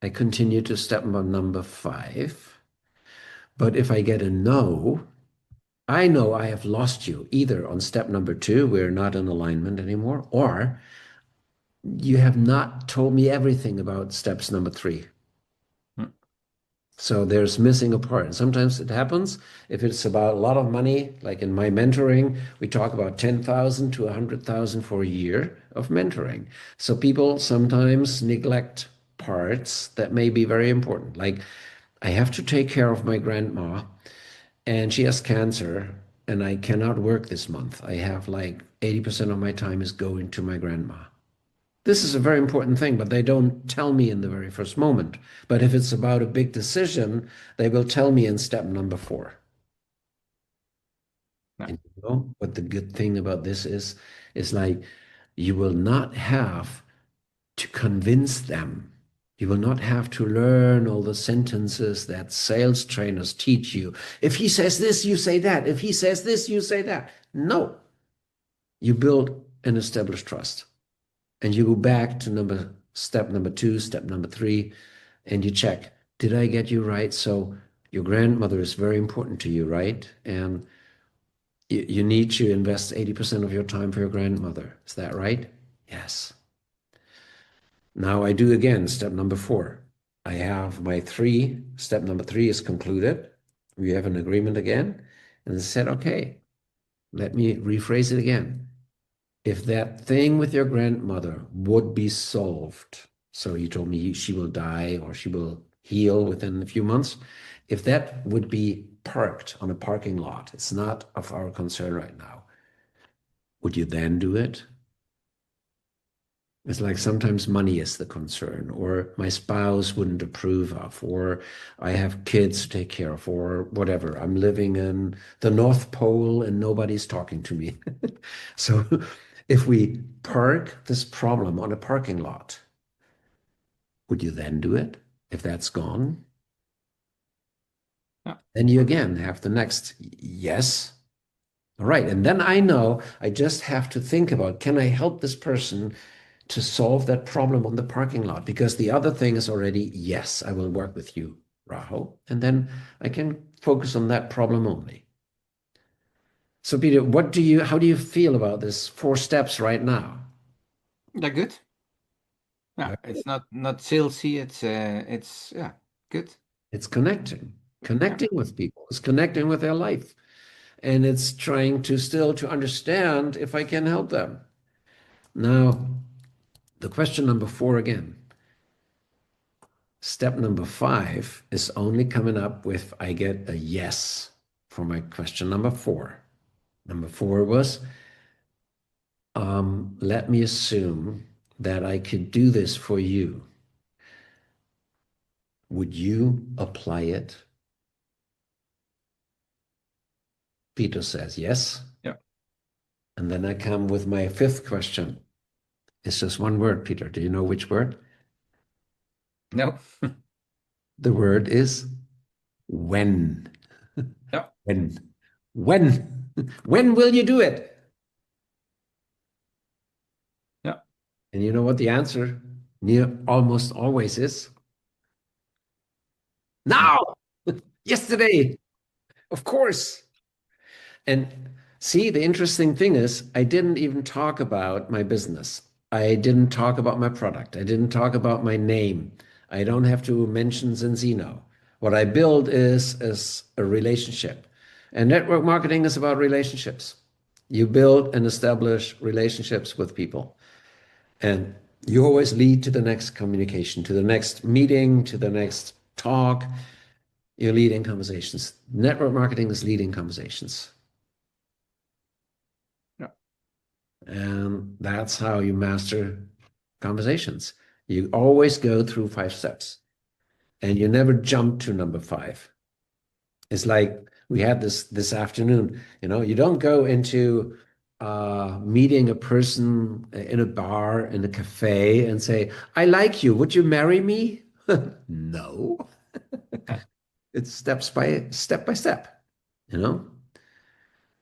I continue to step number 5. But if I get a no, I know I have lost you either on step number 2, we're not in alignment anymore, or you have not told me everything about steps number 3. Hmm. So there's missing a part. And sometimes it happens if it's about a lot of money, like in my mentoring, we talk about 10,000 to 100,000 for a year of mentoring. So people sometimes neglect parts that may be very important. Like I have to take care of my grandma and she has cancer and I cannot work this month. I have like 80% of my time is going to my grandma. This is a very important thing, but they don't tell me in the very first moment. But if it's about a big decision, they will tell me in step number 4. Yeah. And you know what the good thing about this is like you will not have to convince them. You will not have to learn all the sentences that sales trainers teach you. If he says this, you say that. If he says this, you say that. No, you build an established trust. And you go back to step number 2, step number 3, and you check, did I get you right? So your grandmother is very important to you, right? And you need to invest 80% of your time for your grandmother. Is that right? Yes. Now I do again, step number 4. I have my 3, step number 3 is concluded. We have an agreement again. And I said, okay, let me rephrase it again. If that thing with your grandmother would be solved, so you told me she will die or she will heal within a few months, if that would be parked on a parking lot, it's not of our concern right now, would you then do it? It's like sometimes money is the concern, or my spouse wouldn't approve of, or I have kids to take care of, or whatever. I'm living in the North Pole and nobody's talking to me. So if we park this problem on a parking lot, would you then do it if that's gone? Yeah. Then you again have the next yes. All right. And then I know I just have to think about, can I help this person to solve that problem on the parking lot? Because the other thing is already, yes, I will work with you, Raho. And then I can focus on that problem only. So Peter, how do you feel about this 4 steps right now? They're good. Yeah. It's not salesy. It's yeah, good. It's connecting, Yeah. connecting with people. It's connecting with their life. And it's trying to still to understand if I can help them. Now, the question number 4 again. Step number 5 is only coming up with I get a yes for my question number 4. Number 4 was, let me assume that I could do this for you. Would you apply it? Peter says yes. Yeah. And then I come with my 5th question. It's just one word, Peter. Do you know which word? No. The word is when. Yeah. When? When? When will you do it? Yeah. And you know what the answer near almost always is? No. Now! Yesterday! Of course. And see, the interesting thing is, I didn't even talk about my business. I didn't talk about my product. I didn't talk about my name. I don't have to mention Zinzino. What I build is a relationship. And network marketing is about relationships. You build and establish relationships with people. And you always lead to the next communication, to the next meeting, to the next talk. You're leading conversations. Network marketing is leading conversations. Yeah. And that's how you master conversations. You always go through 5 steps and you never jump to number 5. It's like we had this afternoon, you don't go into meeting a person in a bar, in a cafe and say, I like you. Would you marry me? No. It's step by step, you know?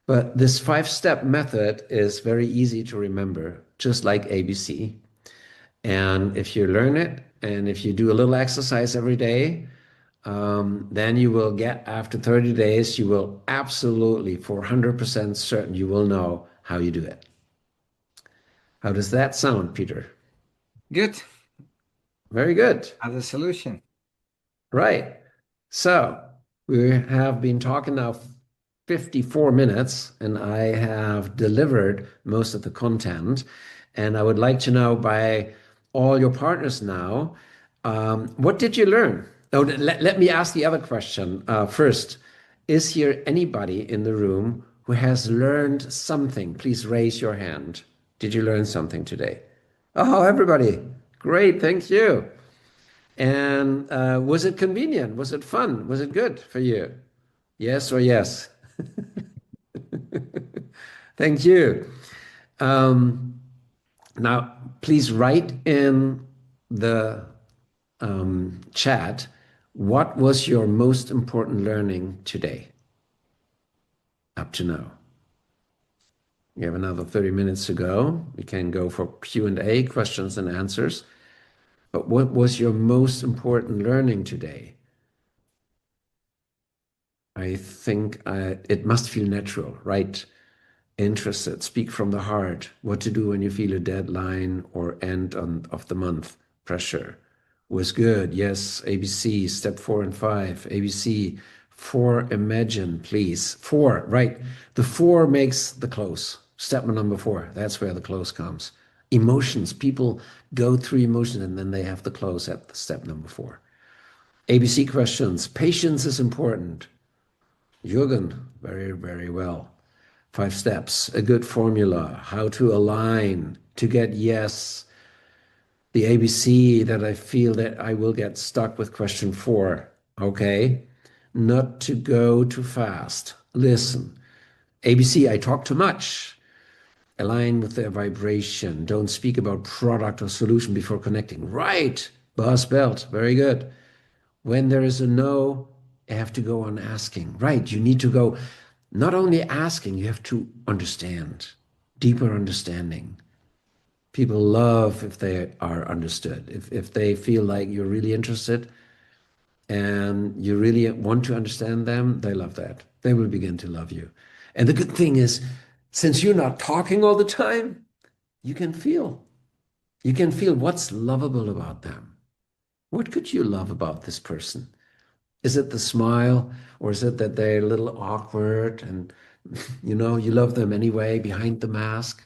But this 5 step method is very easy to remember, just like ABC. And if you learn it and if you do a little exercise every day, then you will get after 30 days, you will absolutely, for 100% certain, you will know how you do it. How does that sound, Peter? Good. Very good. As a solution. Right. So we have been talking now 54 minutes, and I have delivered most of the content. And I would like to know by all your partners now, what did you learn? Oh, let me ask the other question first. Is here anybody in the room who has learned something? Please raise your hand. Did you learn something today? Oh, everybody. Great. Thank you. And was it convenient? Was it fun? Was it good for you? Yes or yes? Thank you. Um, Now, please write in the chat, what was your most important learning today, up to now? We have another 30 minutes to go. We can go for Q&A, questions and answers. But what was your most important learning today? I think it must feel natural, right? Interested, speak from the heart, what to do when you feel a deadline or end of the month pressure. Was good, yes. ABC, step 4 and 5. ABC, 4, imagine, please. 4, right. The 4 makes the close. Step number 4, that's where the close comes. Emotions, people go through emotions and then they have the close at step number 4. ABC questions, patience is important. Jürgen, very, very well. 5 steps, a good formula, how to align to get yes. The ABC that I feel that I will get stuck with question 4. Okay. Not to go too fast. Listen. ABC, I talk too much. Align with their vibration. Don't speak about product or solution before connecting. Right. Boss belt. Very good. When there is a no, I have to go on asking. Right. You need to go not only asking, you have to understand, deeper understanding. People love if they are understood, if they feel like you're really interested and you really want to understand them, they love that. They will begin to love you. And the good thing is, since you're not talking all the time, you can feel. You can feel what's lovable about them. What could you love about this person? Is it the smile, or is it that they're a little awkward and you love them anyway behind the mask?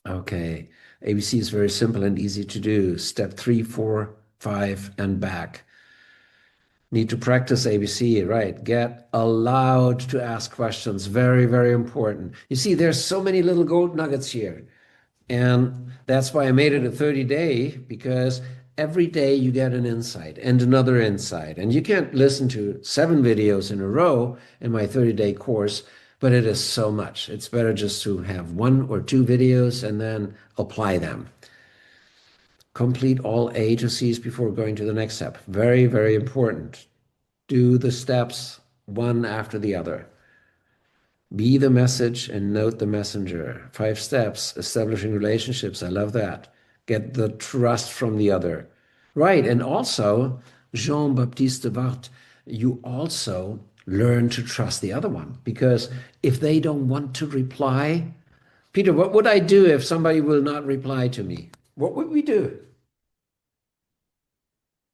Okay. ABC is very simple and easy to do. Step 3, 4, 5, and back. Need to practice ABC, right? Get allowed to ask questions. Very, very important. You see, there's so many little gold nuggets here. And that's why I made it a 30-day, because every day you get an insight and another insight. And you can't listen to 7 videos in a row in my 30-day course, but it is so much. It's better just to have 1 or 2 videos and then apply them. Complete all A to C's before going to the next step. Very, very important. Do the steps one after the other. Be the message and note the messenger. 5 steps, establishing relationships. I love that. Get the trust from the other. Right. And also, Jean-Baptiste Wart, you also learn to trust the other one, because if they don't want to reply, Peter, what would I do if somebody will not reply to me? What would we do?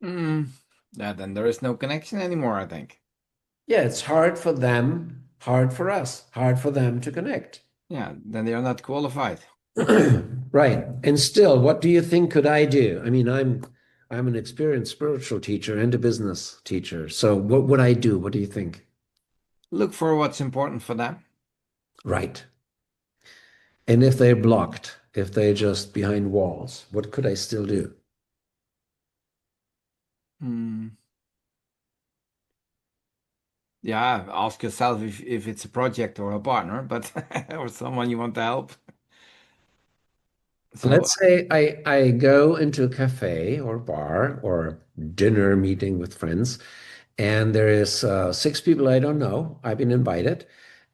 Yeah, then there is no connection anymore, I think. Yeah, it's hard for them, hard for us, hard for them to connect. Yeah, then they are not qualified. Right. And still, what do you think could I do? I mean, I'm an experienced spiritual teacher and a business teacher. So what would I do? What do you think? Look for what's important for them. Right. And if they're blocked, if they're just behind walls, what could I still do? Hmm. Yeah, ask yourself if it's a project or a partner, but or someone you want to help. So Let's say I go into a cafe or bar or dinner meeting with friends, and there is six people I don't know. I've been invited,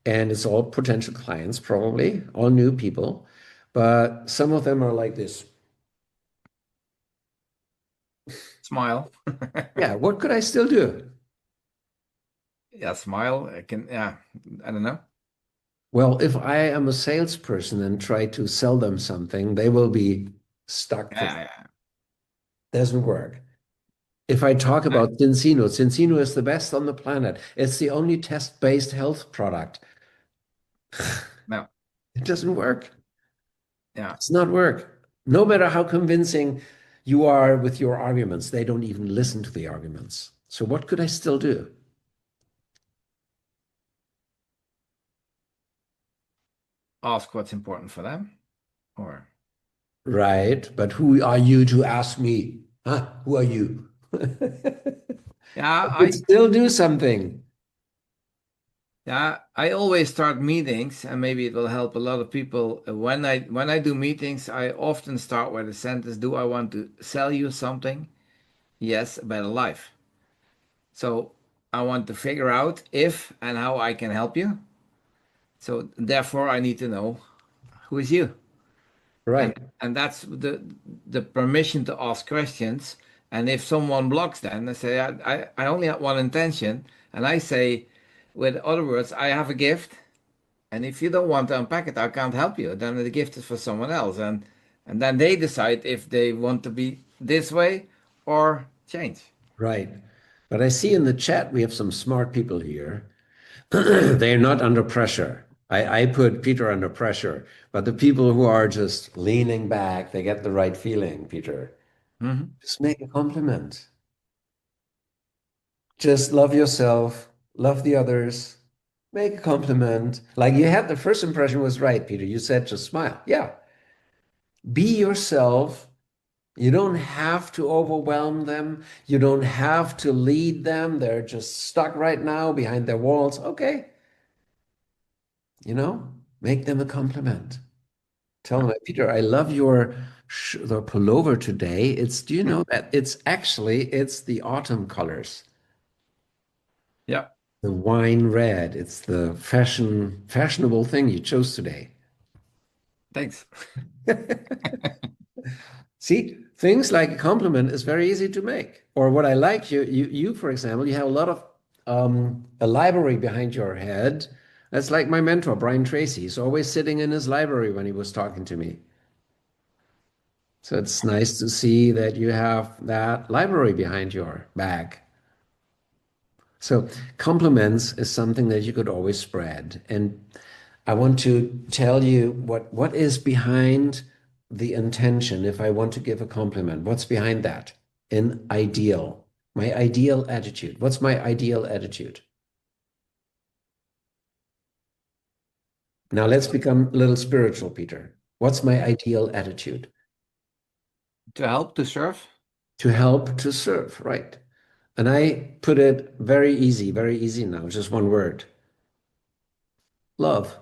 and it's all potential clients, probably all new people, but some of them are like this. smile. Yeah, what could I still do? Yeah, smile. I can, yeah, I don't know. Well, if I am a salesperson and try to sell them something, they will be stuck for Yeah, yeah. doesn't work. If I talk I- about Cincino, Cincino is the best on the planet. It's the only test-based health product. No, It doesn't work. yeah. It's not work. No matter how convincing you are with your arguments, they don't even listen to the arguments. So what could I still do? Ask what's important for them, or Right. But who are you to ask me? Huh? Who are you? yeah, I could still do something. I always start meetings, and maybe it will help a lot of people. When I do meetings, I often start with a sentence: "Do I want to sell you something? Yes, a better life." So I want to figure out if and how I can help you. So therefore, I need to know who is you, and Right. and that's the permission to ask questions. And if someone blocks, then I say I only have one intention, and I say, with other words, I have a gift. And if you don't want to unpack it, I can't help you. Then the gift is for someone else. And then they decide if they want to be this way or change. Right. But I see in the chat we have some smart people here. They're not under pressure. I put Peter under pressure, but the people who are just leaning back, they get the right feeling, Peter. Mhm. Just make a compliment. Just love yourself, love the others, make a compliment. Like you had the first impression was right, Peter. You said just smile. Yeah. Be yourself. You don't have to overwhelm them. You don't have to lead them. They're just stuck right now behind their walls. Okay. Make them a compliment. Tell them, Peter, I love your the pullover today. Do you know that it's the autumn colors, Yeah, the wine red. It's the fashionable thing you chose today. thanks. See, things like a compliment is very easy to make. Or what I like, you for example, you have a lot of a library behind your head. That's like my mentor, Brian Tracy. He's always sitting in his library when he was talking to me. So it's nice to see that you have that library behind your back. So compliments is something that you could always spread. And I want to tell you what is behind the intention if I want to give a compliment. What's behind that? An ideal. My ideal attitude. What's my ideal attitude? Now let's become a little spiritual, Peter. What's my ideal attitude? To help, to serve. To help, to serve, right? And I put it very easy now, just one word. Love.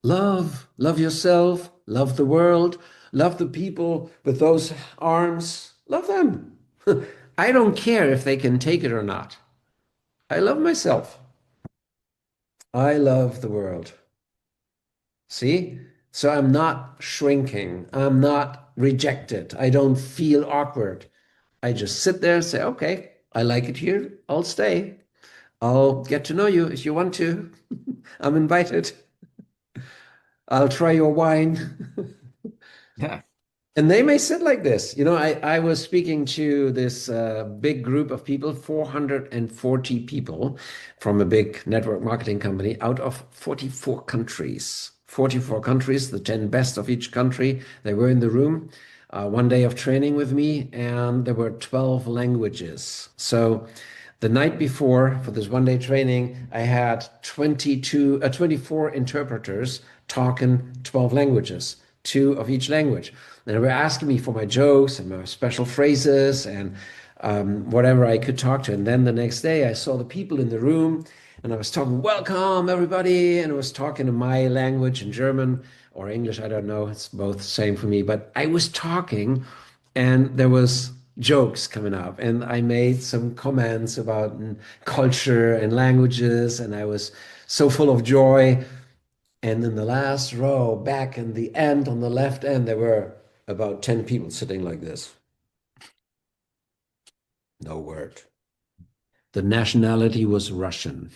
Love yourself, love the world, love the people with those arms, love them. I don't care if they can take it or not. I love myself. I love the world. See? So I'm not shrinking. I'm not rejected. I don't feel awkward. I just sit there and say, okay, I like it here. I'll stay. I'll get to know you if you want to. I'm invited. I'll try your wine. Yeah. And they may sit like this. I was speaking to this big group of people, 440 people from a big network marketing company out of 44 countries. 44 countries, the 10 best of each country. They were in the room, one day of training with me, and there were 12 languages. So the night before for this one day training, I had 24 interpreters talking 12 languages, two of each language. And they were asking me for my jokes and my special phrases and whatever I could talk to. And then the next day I saw the people in the room and I was talking, welcome everybody. And I was talking in my language in German or English. I don't know. It's both the same for me. But I was talking and there was jokes coming up and I made some comments about culture and languages. And I was so full of joy. And in the last row, back in the end, on the left end, there were about 10 people sitting like this. No word. The nationality was Russian.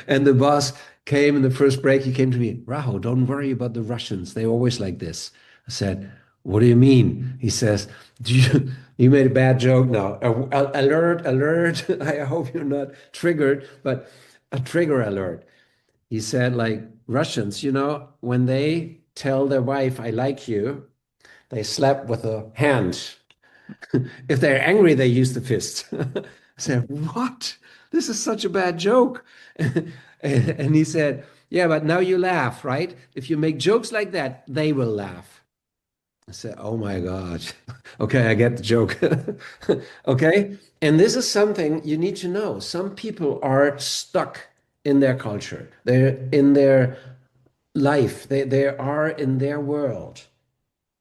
And the boss came in the first break. He came to me, Raho, don't worry about the Russians. They're always like this. I said, what do you mean? He says, you made a bad joke now. Alert, alert. I hope you're not triggered, but a trigger alert. He said, like Russians, when they tell their wife, I like you, they slap with a hand. If they're angry, they use the fist. I said, what? This is such a bad joke. And he said, yeah, but now you laugh, right? If you make jokes like that, they will laugh. I said, oh my God. Okay, I get the joke. Okay. And this is something you need to know. Some people are stuck in their culture, they're in their life, they are in their world.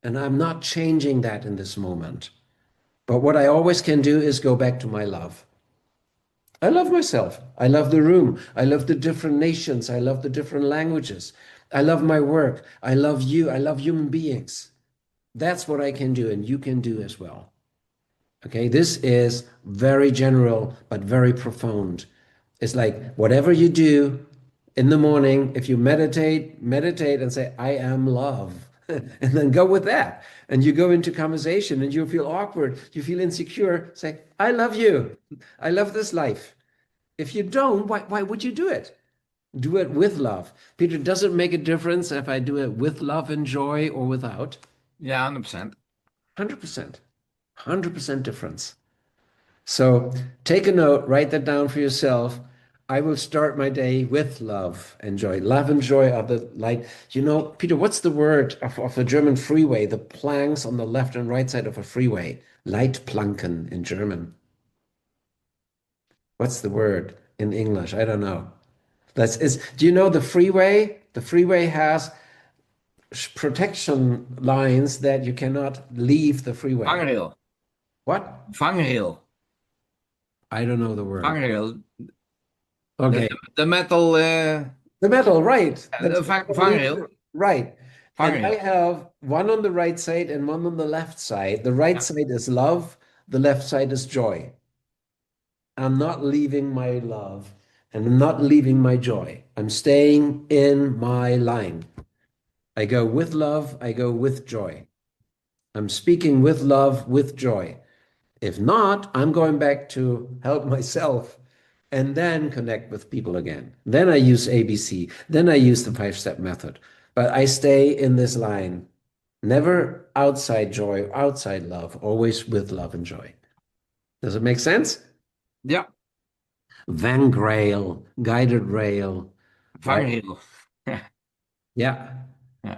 And I'm not changing that in this moment. But what I always can do is go back to my love. I love myself. I love the room. I love the different nations. I love the different languages. I love my work. I love you. I love human beings. That's what I can do, and you can do as well. Okay, this is very general, but very profound. It's like whatever you do in the morning, if you meditate and say, I am love, and then go with that. And you go into conversation and you feel awkward, you feel insecure, say, I love you. I love this life. If you don't, why would you do it? Do it with love. Peter, does it make a difference if I do it with love and joy or without? Yeah, 100%. 100%. 100% difference. So take a note, write that down for yourself. I will start my day with love and joy. Love and joy are the light. Peter, what's the word of a German freeway? The planks on the left and right side of a freeway. Leitplanken in German. What's the word in English? I don't know. Do you know the freeway? The freeway has protection lines that you cannot leave the freeway. Vangrail. What? Vangrail. I don't know the word. Vangrail. Okay. The metal. The metal, right. That's Vangrail. right. And I Vangrail. have one on the right side and one on the left side. The right side is love, the left side is joy. I'm not leaving my love and I'm not leaving my joy. I'm staying in my line. I go with love, I go with joy. I'm speaking with love, with joy. If not, I'm going back to help myself and then connect with people again. Then I use ABC. Then I use the 5-step method. But I stay in this line, never outside joy, outside love, always with love and joy. Does it make sense? Yeah. Van Grail, guided rail, right? Vangrail. Yeah. Yeah.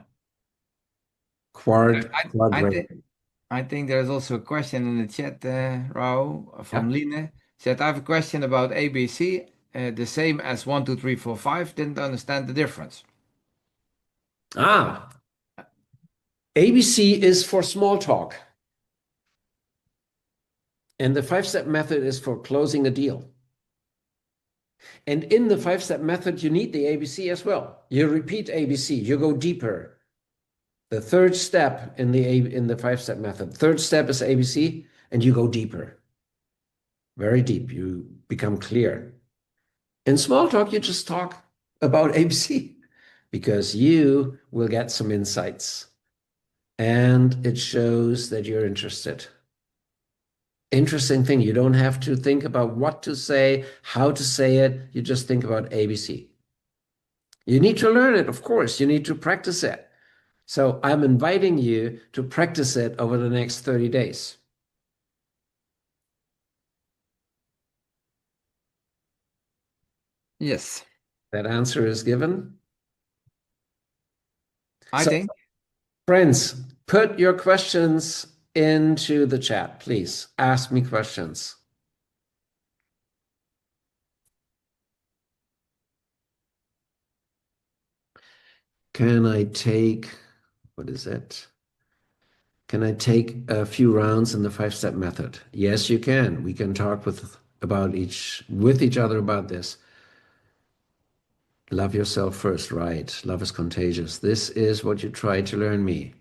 Quad I rail. think I think there's also a question in the chat, Raoul, from Yeah. Line. Said, I have a question about ABC, the same as 1, 2, 3, 4, 5. Didn't understand the difference. Ah, ABC is for small talk. And the 5-step method is for closing a deal. And in the 5-step method, you need the ABC as well. You repeat ABC, you go deeper. The third step in the 5-step method, third step is ABC, and you go deeper. Very deep. You become clear. In small talk, you just talk about ABC because you will get some insights and it shows that you're interested. Interesting thing. You don't have to think about what to say, how to say it. You just think about ABC. You need to learn it, of course. You need to practice it. So I'm inviting you to practice it over the next 30 days. Yes. That answer is given. I So, think. friends, put your questions into the chat, please. Ask me questions. Can I take, what is it? Can I take a few rounds in the five-step method? Yes, you can. We can talk with each other about this. Love yourself first, right? Love is contagious. This is what you tried to learn me.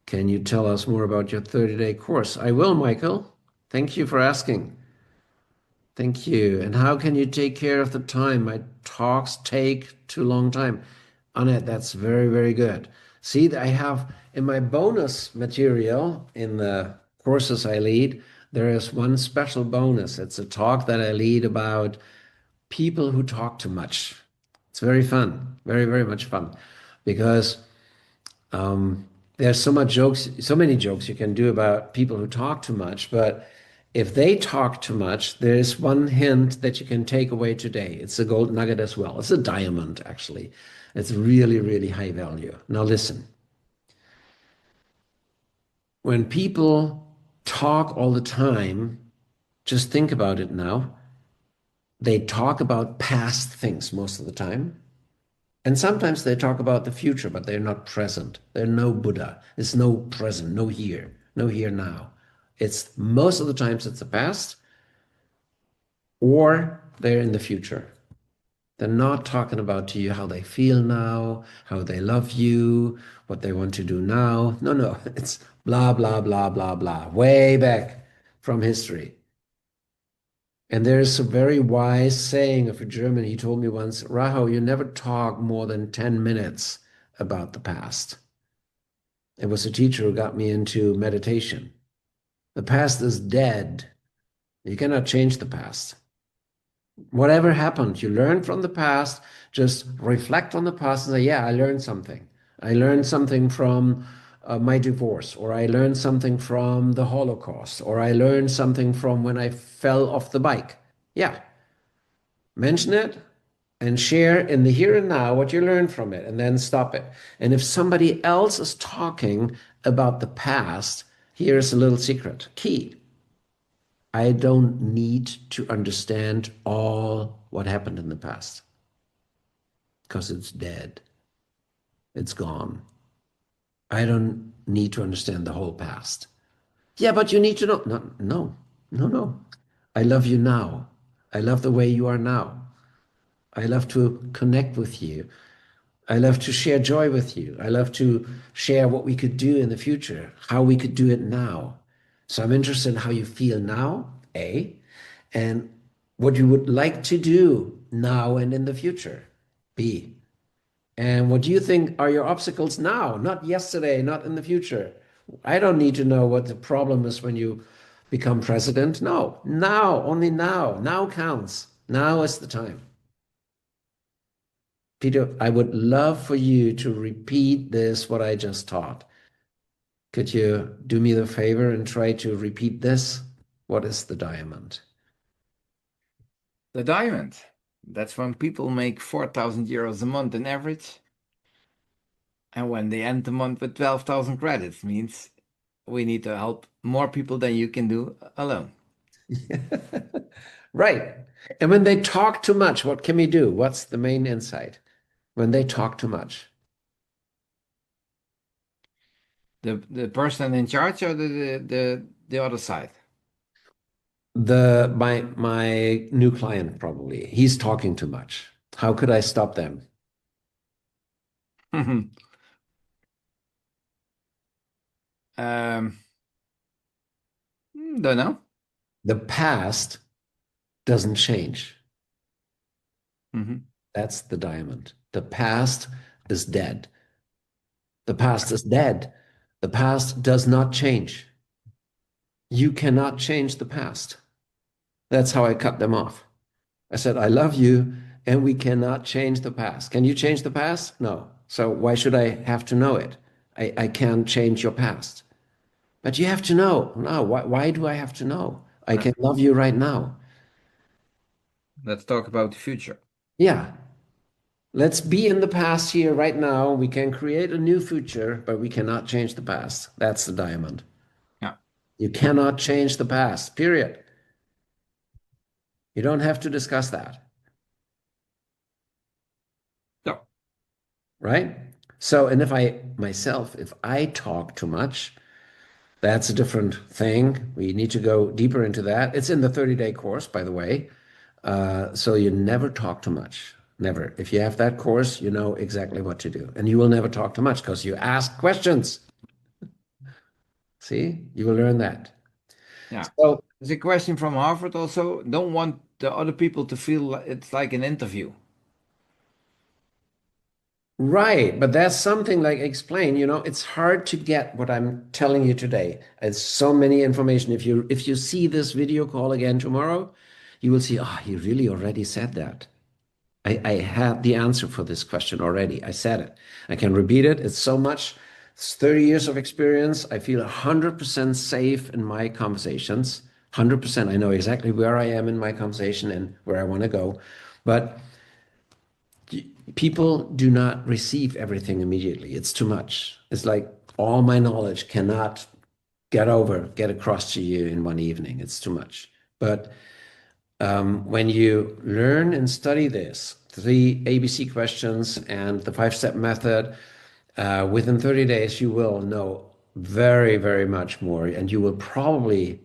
Can you tell us more about your 30-day course? I will, Michael. Thank you for asking. Thank you. And how can you take care of the time? My talks take too long time. Annette, that's very, very good. See, I have in my bonus material in the courses I lead, there is one special bonus. It's a talk that I lead about people who talk too much. It's very fun, very, very much fun, because there's so many jokes you can do about people who talk too much. But if they talk too much, there's one hint that you can take away today. It's a gold nugget as well. It's a diamond, actually. It's really, really high value. Now, listen, when people talk all the time, just think about it now. They talk about past things most of the time. And sometimes they talk about the future, but they're not present. They're no Buddha. There's no present, no here now. It's most of the times it's the past or they're in the future. They're not talking about to you how they feel now, how they love you, what they want to do now. No, no, it's blah, blah, blah, blah, blah, way back from history. And there's a very wise saying of a German. He told me once, Raho, you never talk more than 10 minutes about the past. It was a teacher who got me into meditation. The past is dead. You cannot change the past. Whatever happened, you learn from the past, just reflect on the past and say, yeah, I learned something. I learned something from my divorce, or I learned something from the Holocaust, or I learned something from when I fell off the bike. Yeah, mention it and share in the here and now what you learned from it, and then stop it. And if somebody else is talking about the past, here's a little secret key. I don't need to understand all what happened in the past because it's dead. It's gone. I don't need to understand the whole past. Yeah, but you need to know. No, no, no, no. I love you now. I love the way you are now. I love to connect with you. I love to share joy with you. I love to share what we could do in the future, how we could do it now. So I'm interested in how you feel now, A, and what you would like to do now and in the future, B. And what do you think are your obstacles now, not yesterday, not in the future? I don't need to know what the problem is when you become president. No, now, only now. Now counts. Now is the time. Peter, I would love for you to repeat this, what I just taught. Could you do me the favor and try to repeat this? What is the diamond? The diamond. That's when people make 4,000 euros a month in average. And when they end the month with 12,000 credits, means we need to help more people than you can do alone. Right. And when they talk too much, what can we do? What's the main insight? When they talk too much. The person in charge or the other side? My new client probably. He's talking too much. How could I stop them? um, don't know. The past doesn't change. Mhm. That's the diamond. The past is dead. The past is dead. The past does not change. You cannot change the past. That's how I cut them off. I said, I love you, and we cannot change the past. Can you change the past? No. So why should I have to know it? I can't change your past. But you have to know. No, why do I have to know? I can love you right now. Let's talk about the future. Yeah. Let's be in the past here right now. We can create a new future, but we cannot change the past. That's the diamond. Yeah. You cannot change the past, period. You don't have to discuss that, So, right? So, and if I myself, if I talk too much, that's a different thing. We need to go deeper into that. It's in the 30-day course, by the way. So you never talk too much. Never. If you have that course, you know exactly what to do. And you will never talk too much because you ask questions. See, you will learn that. yeah. So, There's a question from Harvard also. Don't want the other people to feel it's like an interview. right. But that's something like explain, it's hard to get what I'm telling you today. It's so many information. If you see this video call again tomorrow, you will see, oh, he really already said that. I had the answer for this question already. I said it. I can repeat it. It's so much. It's 30 years of experience. I feel 100% safe in my conversations. 100%. I know exactly where I am in my conversation and where I want to go. But people do not receive everything immediately. It's too much. It's like all my knowledge cannot get across to you in one evening. It's too much. But when you learn and study this, three ABC questions and the five-step method, within 30 days, you will know very, very much more, and you will probably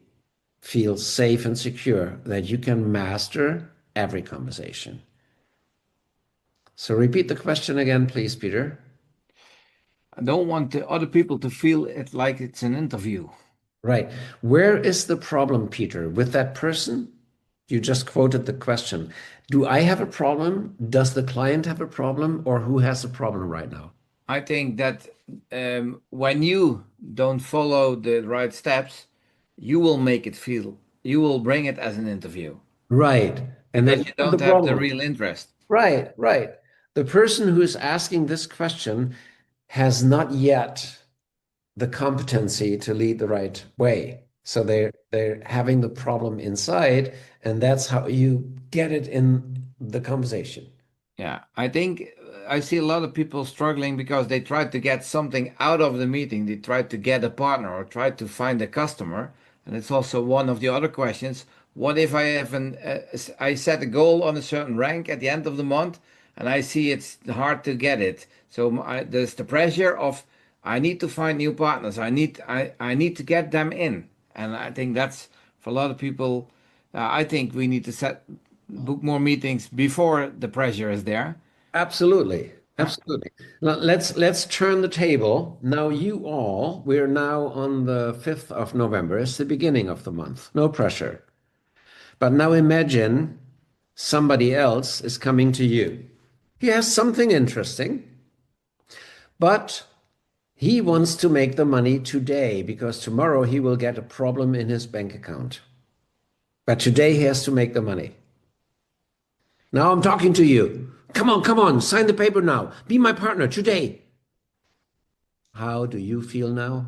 feel safe and secure that you can master every conversation. So repeat the question again, please, Peter. I don't want the other people to feel it like it's an interview. Right. Where is the problem, Peter, with that person? You just quoted the question. Do I have a problem? Does the client have a problem? Or who has a problem right now? I think that when you don't follow the right steps, you will make it feel, you will bring it as an interview Right. And then because you you have the don't have the problem. real interest. Right, right. The person who is asking this question has not yet the competency to lead the right way. So they're having the problem inside, and that's how you get it in the conversation. Yeah, I think I see a lot of people struggling because they try to get something out of the meeting. They try to get a partner or try to find a customer. And it's also one of the other questions. What if I have I set a goal on a certain rank at the end of the month and I see it's hard to get it. So there's the pressure of I need to find new partners. I need to get them in. And I think that's for a lot of people. I think we need to book more meetings before the pressure is there. Absolutely. Yeah. Absolutely. Now, let's turn the table. Now you all, we're now on the 5th of November. It's the beginning of the month. No pressure. But now imagine somebody else is coming to you. He has something interesting, but he wants to make the money today because tomorrow he will get a problem in his bank account. But today he has to make the money. Now I'm talking to you. Come on, sign the paper now. Be my partner today. How do you feel now?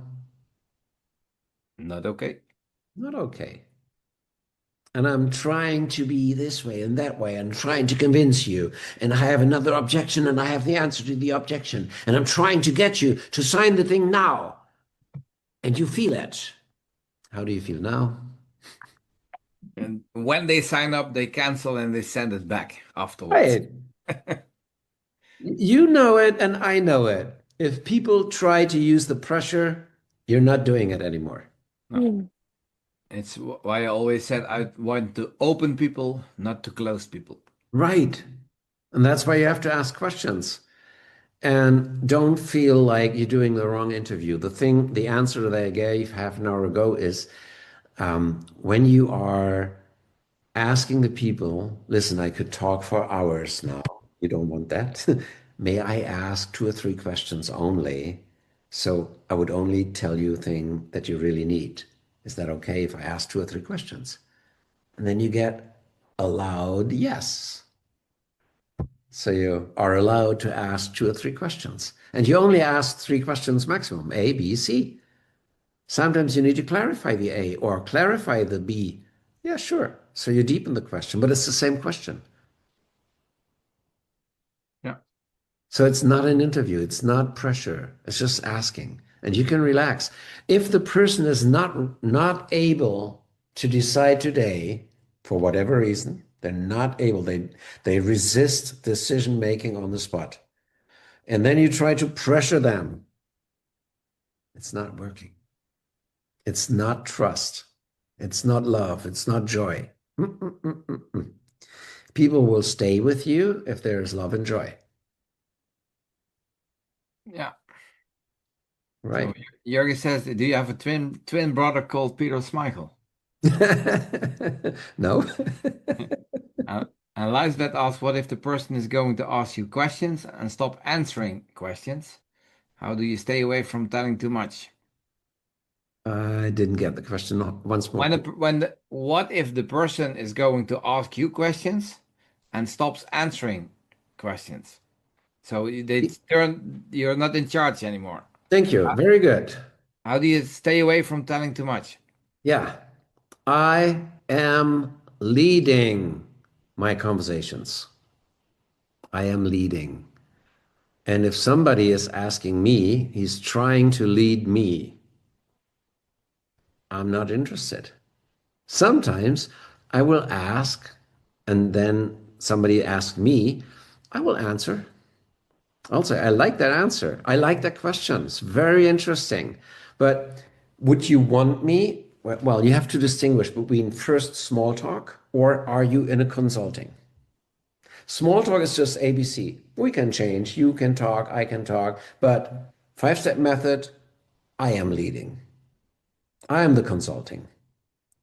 Not okay. Not okay. And I'm trying to be this way and that way and trying to convince you. And I have another objection and I have the answer to the objection. And I'm trying to get you to sign the thing now. And you feel it. How do you feel now? And when they sign up, they cancel and they send it back afterwards. Right. You know it and I know it. If people try to use the pressure, you're not doing it anymore. No. It's why I always said I want to open people, not to close people. Right. And that's why you have to ask questions. And don't feel like you're doing the wrong interview. The answer that I gave half an hour ago is when you are asking the people, listen, I could talk for hours now. You don't want that. May I ask two or three questions only? So I would only tell you a thing that you really need. Is that okay if I ask two or three questions? And then you get a loud yes. So you are allowed to ask two or three questions. And you only ask three questions maximum, A, B, C. Sometimes you need to clarify the A or clarify the B. Yeah, sure. So you deepen the question, but it's the same question. Yeah. So it's not an interview, it's not pressure, it's just asking. And you can relax. If the person is not able to decide today, for whatever reason, they're not able, they resist decision making on the spot. And then you try to pressure them. It's not working. It's not trust. It's not love. It's not joy. Mm-mm-mm-mm-mm. People will stay with you if there is love and joy, Yeah. So right? Jurgen says, do you have a twin brother called Peter Schmeichel? No. Uh, and Lisbeth asks, what if the person is going to ask you questions and stop answering questions? How do you stay away from telling too much? I didn't get the question once more, please. What if the person is going to ask you questions and stops answering questions? So you're not in charge anymore. Thank you. How Very good. how do you stay away from telling too much? Yeah. I am leading my conversations. I am leading. And if somebody is asking me, he's trying to lead me. I'm not interested. Sometimes I will ask, and then somebody asks me, I will answer. I'll say, I like that answer. I like that question. It's very interesting. But would you want me? Well, you have to distinguish between first small talk or are you in a consulting? Small talk is just ABC. We can change. You can talk. I can talk. But five-step method, I am leading. I am the consulting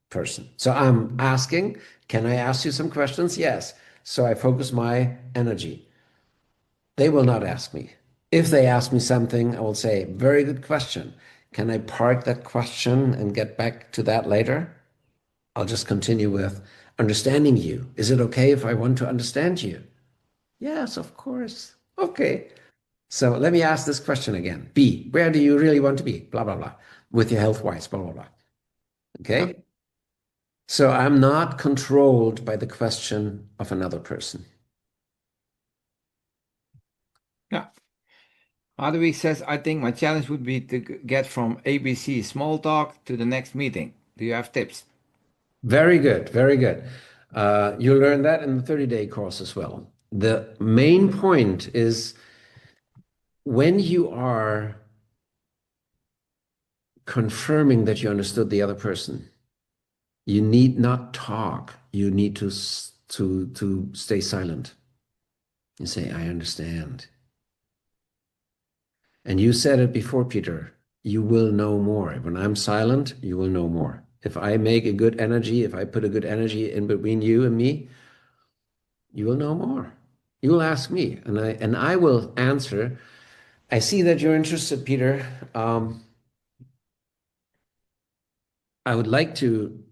person. So I'm asking, can I ask you some questions? Yes. So I focus my energy. They will not ask me. If they ask me something, I will say, very good question. Can I park that question and get back to that later? I'll just continue with understanding you. Is it okay if I want to understand you? Yes, of course. Okay. So let me ask this question again. B, where do you really want to be? Blah, blah, blah. With your health wise, blah, blah, blah. Yeah. Okay. So I'm not controlled by the question of another person. Yeah. Adwi says, I think my challenge would be to get from ABC small talk to the next meeting. Do you have tips? Very good. Very good. You learn that in the 30-day course as well. The main point is when you are confirming that you understood the other person, you need not talk. You need to stay silent. You say, I understand. And you said it before, Peter. You will know more. When I'm silent, you will know more. If I make a good energy, if I put a good energy in between you and me, you will know more. You will ask me, and I will answer. I see that you're interested, Peter. I would like to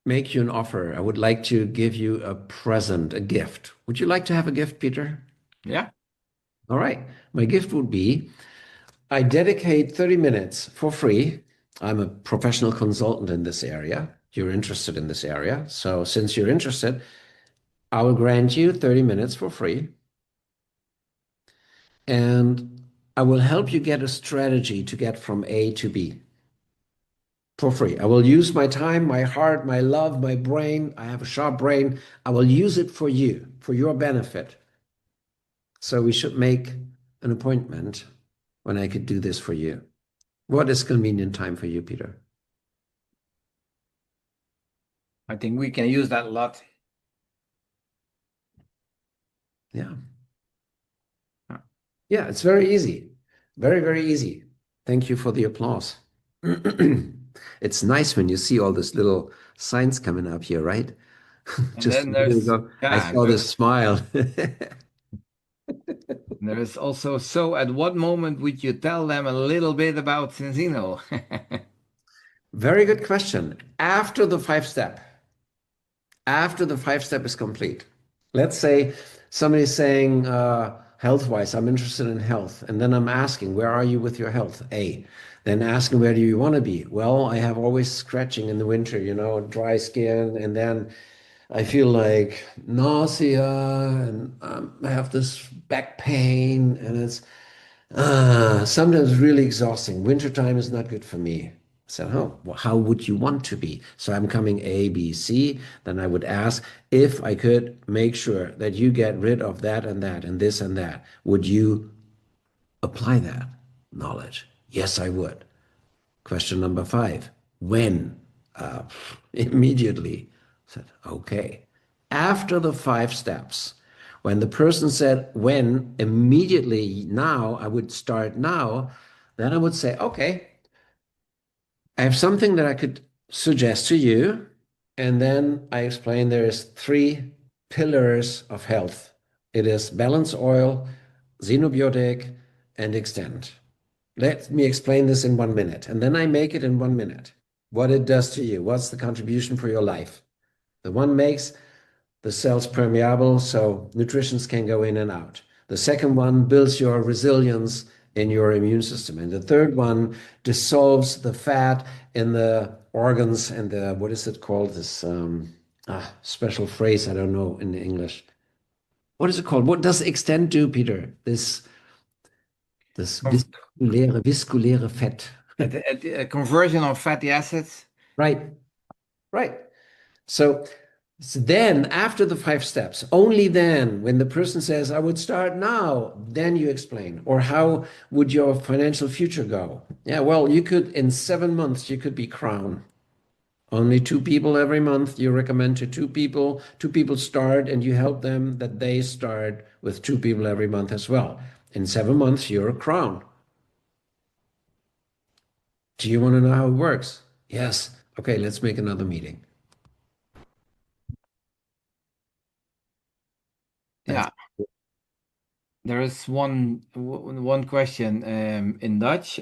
make you an offer. I would like to give you a present, a gift. Would you like to have a gift, Peter? Yeah. All right. My gift would be I dedicate 30 minutes for free. I'm a professional consultant in this area. You're interested in this area. So since you're interested, I will grant you 30 minutes for free. And I will help you get a strategy to get from A to B for free. I will use my time, my heart, my love, my brain. I have a sharp brain. I will use it for you, for your benefit. So we should make an appointment when I could do this for you. What is convenient time for you, Peter? I think we can use that a lot. Yeah. Yeah. Yeah, it's very easy. Very, very easy. Thank you for the applause. It's nice when you see all this little signs coming up here, right? And Just then a minute ago, I yeah, saw this smile. there's also, so at what moment would you tell them a little bit about Sensino? Very good question. After the five step is complete. Let's say somebody's saying, health-wise, I'm interested in health. And then I'm asking, where are you with your health? A. Then asking, where do you want to be? Well, I have always scratching in the winter, dry skin. And then I feel like nausea and I have this back pain and it's sometimes really exhausting. Wintertime is not good for me. I said, oh, well, how would you want to be? So I'm coming A, B, C. Then I would ask if I could make sure that you get rid of that and this and that. Would you apply that knowledge? Yes, I would. Question number five, when? Uh, Immediately. I said, okay. After the five steps, when the person said, when, immediately now, I would start now, then I would say, okay, I have something that I could suggest to you. And then I explain there is three pillars of health. It is balance oil, xenobiotic, and extend. Let me explain this in 1 minute, and then I make it in 1 minute. What it does to you, what's the contribution for your life? The one makes the cells permeable so nutrients can go in and out. The second one builds your resilience in your immune system. And the third one dissolves the fat in the organs and the, what is it called? This special phrase, I don't know in English. What is it called? What does extend do, Peter? Das Con- viskuläre Fett. a conversion of fatty acids. Right, right. So, then, after the five steps, only then, when the person says, I would start now, then you explain. Or how would your financial future go? Yeah, well, you could, in 7 months, you could be crown. Only two people every month. You recommend to two people. Two people start, and you help them that they start with two people every month as well. In 7 months, you're a crown. Do you want to know how it works? Yes. Okay, let's make another meeting. That's Yeah, there is one question in Dutch.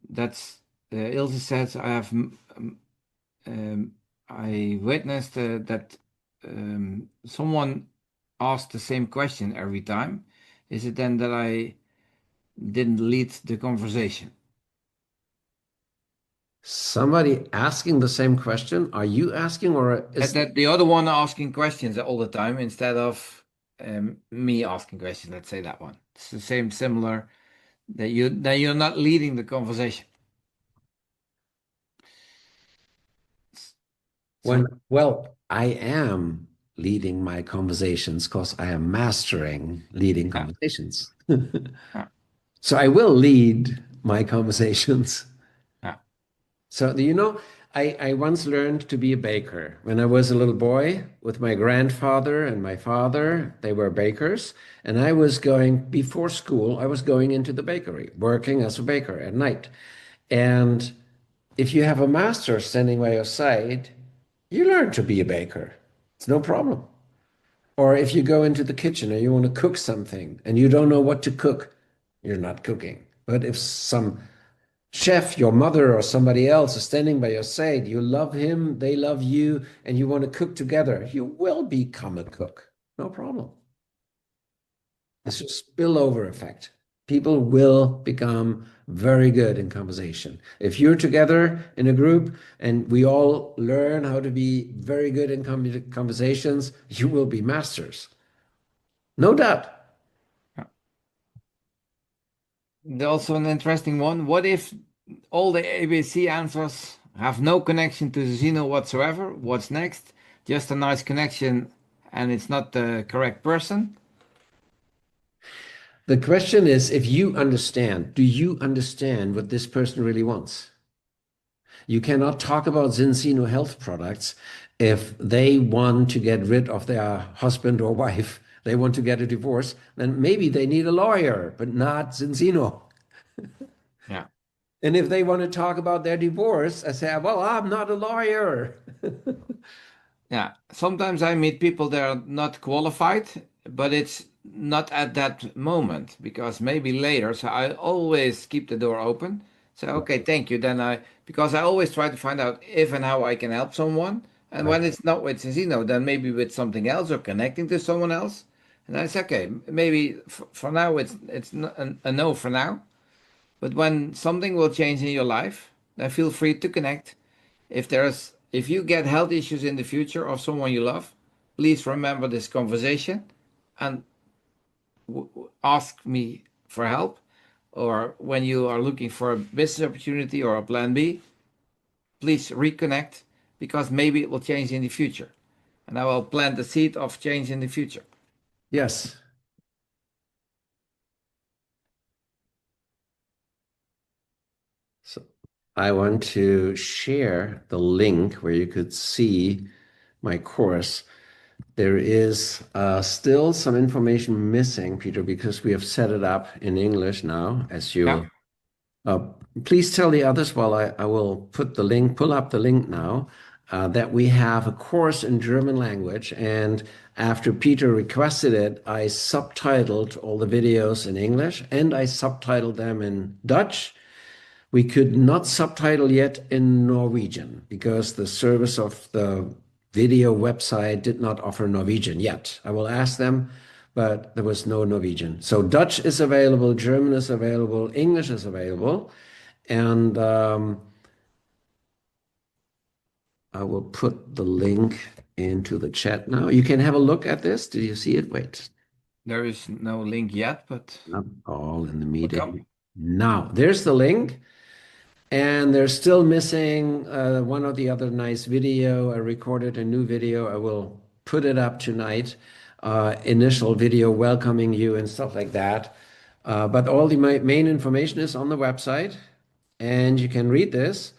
That's Ilse says um, I witnessed that someone asked the same question every time. Is it then that I didn't lead the conversation? somebody asking the same question. Are you asking, or That, is that the other one asking questions all the time instead of me asking questions. Let's say that one. It's the same, similar that you're not leading the conversation. when, So well, I am leading my conversations because I am mastering leading yeah, conversations. yeah, So I will lead my conversations. yeah. So, do you know, I once learned to be a baker when I was a little boy with my grandfather and my father. They were bakers. And I was going, before school, I was going into the bakery, working as a baker at night. And if you have a master standing by your side, you learn to be a baker. It's no problem. Or if you go into the kitchen and you want to cook something and you don't know what to cook, you're not cooking. But if some chef, your mother or somebody else is standing by your side, you love him, they love you, and you want to cook together, you will become a cook. No problem. It's a spillover effect. People will become very good in conversation. If you're together in a group and we all learn how to be very good in conversations, you will be masters. No doubt. Yeah. There's also an interesting one. What if all the ABC answers have no connection to the Zeno whatsoever? What's next? Just a nice connection, and it's not the correct person. The question is, if you understand, do you understand what this person really wants? You cannot talk about Zinsino health products if they want to get rid of their husband or wife, they want to get a divorce, then maybe they need a lawyer, but not Zinsino. Yeah. And if they want to talk about their divorce, I say, well, I'm not a lawyer. Yeah, sometimes I meet people that are not qualified, but it's not at that moment because maybe later. So I always keep the door open. So okay, thank you. Then because I always try to find out if and how I can help someone. And Right. when it's not with Casino, then maybe with something else or connecting to someone else. And I say, okay, maybe for now it's not a no for now. But when something will change in your life, then feel free to connect. If there's if you get health issues in the future of someone you love, please remember this conversation and ask me for help. Or when you are looking for a business opportunity or a plan B, please reconnect because maybe it will change in the future. And I will plant the seed of change in the future. Yes. So I want to share the link where you could see my course. There is still some information missing, Peter, because we have set it up in English now, as Yeah. you uh, please tell the others while I will put the link, pull up the link now, that we have a course in German language. And after Peter requested it, I subtitled all the videos in English and I subtitled them in Dutch. We could not subtitle yet in Norwegian because the service of the video website did not offer Norwegian yet. I will ask them, but there was no Norwegian. So Dutch is available, German is available, English is available, and I will put the link into the chat now. You can have a look at this. Did you see it? Wait, There is no link yet, but not all in the will come. meeting. Now, there's the link. And they're still missing one or the other nice video. I recorded a new video. I will put it up tonight. Initial video welcoming you and stuff like that. But all the main information is on the website, and you can read this.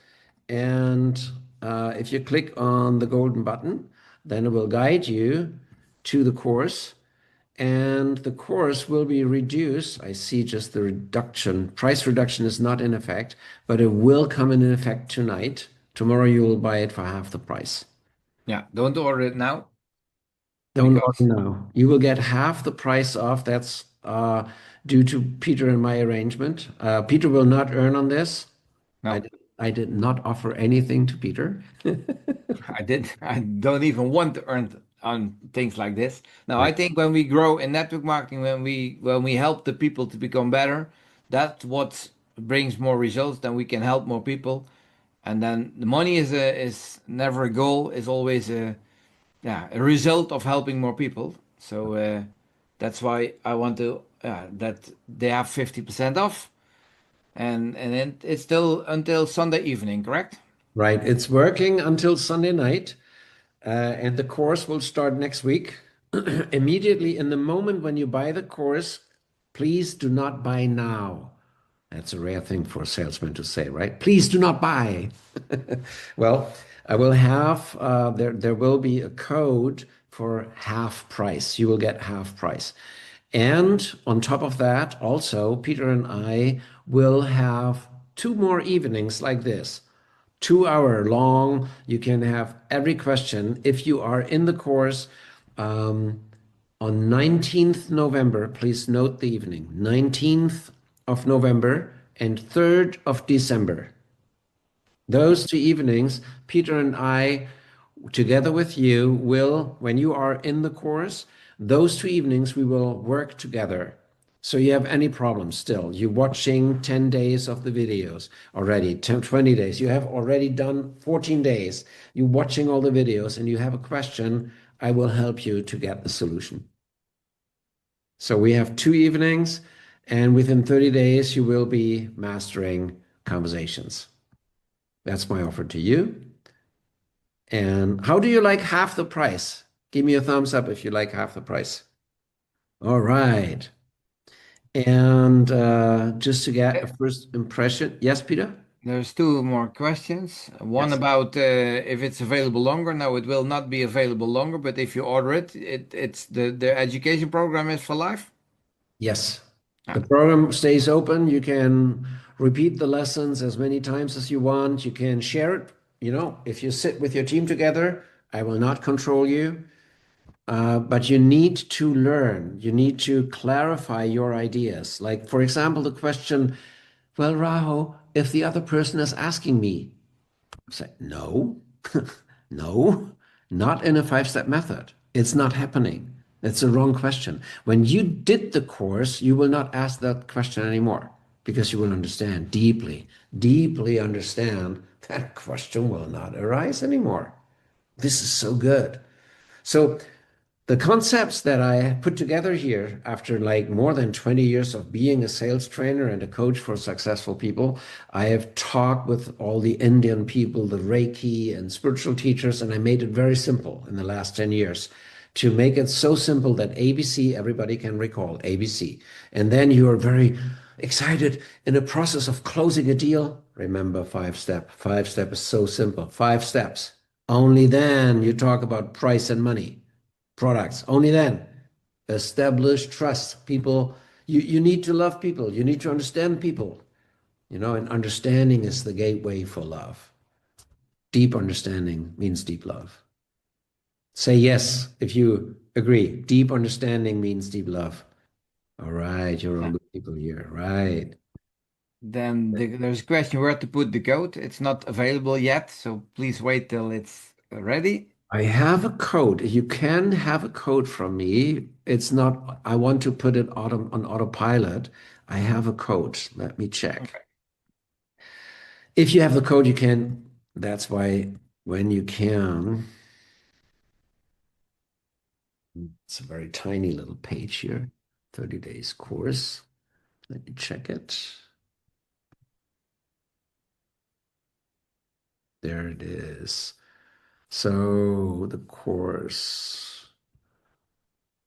And if you click on the golden button, then it will guide you to the course and the course will be reduced. I see just the reduction. Price reduction is not in effect, but it will come in effect tonight. Tomorrow you will buy it for half the price. Yeah, don't order it now Don't order because now. You will get half the price off. That's due to Peter and my arrangement. Peter will not earn on this. I no, did, I did not offer anything to Peter. I did. I don't even want to earn on things like this. Now, I Right. think when we grow in network marketing, when we help the people to become better, that's what brings more results. Then we can help more people, and then the money is never a goal. It's always a result of helping more people. So that's why I want to that they have 50% off, and it's still until Sunday evening, correct? Right. It's working until Sunday night. And the course will start next week. Immediately in the moment when you buy the course, please do not buy now. That's a rare thing for a salesman to say, right? Please do not buy. Well, I will have there will be a code for half price. You will get half price. And on top of that, also, Peter and I will have two more evenings like this. 2 hour long. You can have every question. If you are in the course on 19th November, please note the evening, 19th of November and 3rd of December. Those 2 evenings, Peter and I, together with you, will, when you are in the course, those 2 evenings we will work together. So you have any problems still, you're watching 10 days of the videos already, 10, 20 days, you have already done 14 days, you're watching all the videos and you have a question, I will help you to get the solution. So we have 2 evenings and within 30 days you will be mastering conversations. That's my offer to you. And how do you like half the price? Give me a thumbs up if you like half the price. All right. And just to get a first impression. Yes, Peter? There's two more questions. One Yes. about if it's available longer. No, it will not be available longer, but if you order it, it's the education program is for life. Yes. The Ah, program stays open. You can repeat the lessons as many times as you want. You can share it. You know, if you sit with your team together, I will not control you. But you need to learn. You need to clarify your ideas. Like, for example, the question, well, Raho, if the other person is asking me, I say, no, no, not in a 5-step method. It's not happening. It's a wrong question. When you did the course, you will not ask that question anymore because you will understand deeply, deeply understand that question will not arise anymore. This is so good. So the concepts that I put together here after like more than 20 years of being a sales trainer and a coach for successful people, I have talked with all the Indian people, the Reiki and spiritual teachers, and I made it very simple in the last 10 years to make it so simple that ABC, everybody can recall ABC. And then you are very excited in the process of closing a deal. Remember 5 step. 5 step is so simple. 5 steps. Only then you talk about price and money products. Only then establish trust. People, you need to love people. You need to understand people, and understanding is the gateway for love. Deep understanding means deep love. Say yes if you agree. Deep understanding means deep love. All right, you're all Yeah. good people here. Right. Then there's a question where to put the code. It's not available yet, so please wait till it's ready. I have a code. You can have a code from me. It's not, I want to put it on autopilot. I have a code. Let me check. Okay. If you have the code, you can. That's why when you can, it's a very tiny little page here, 30 days course. Let me check it. There it is. So the course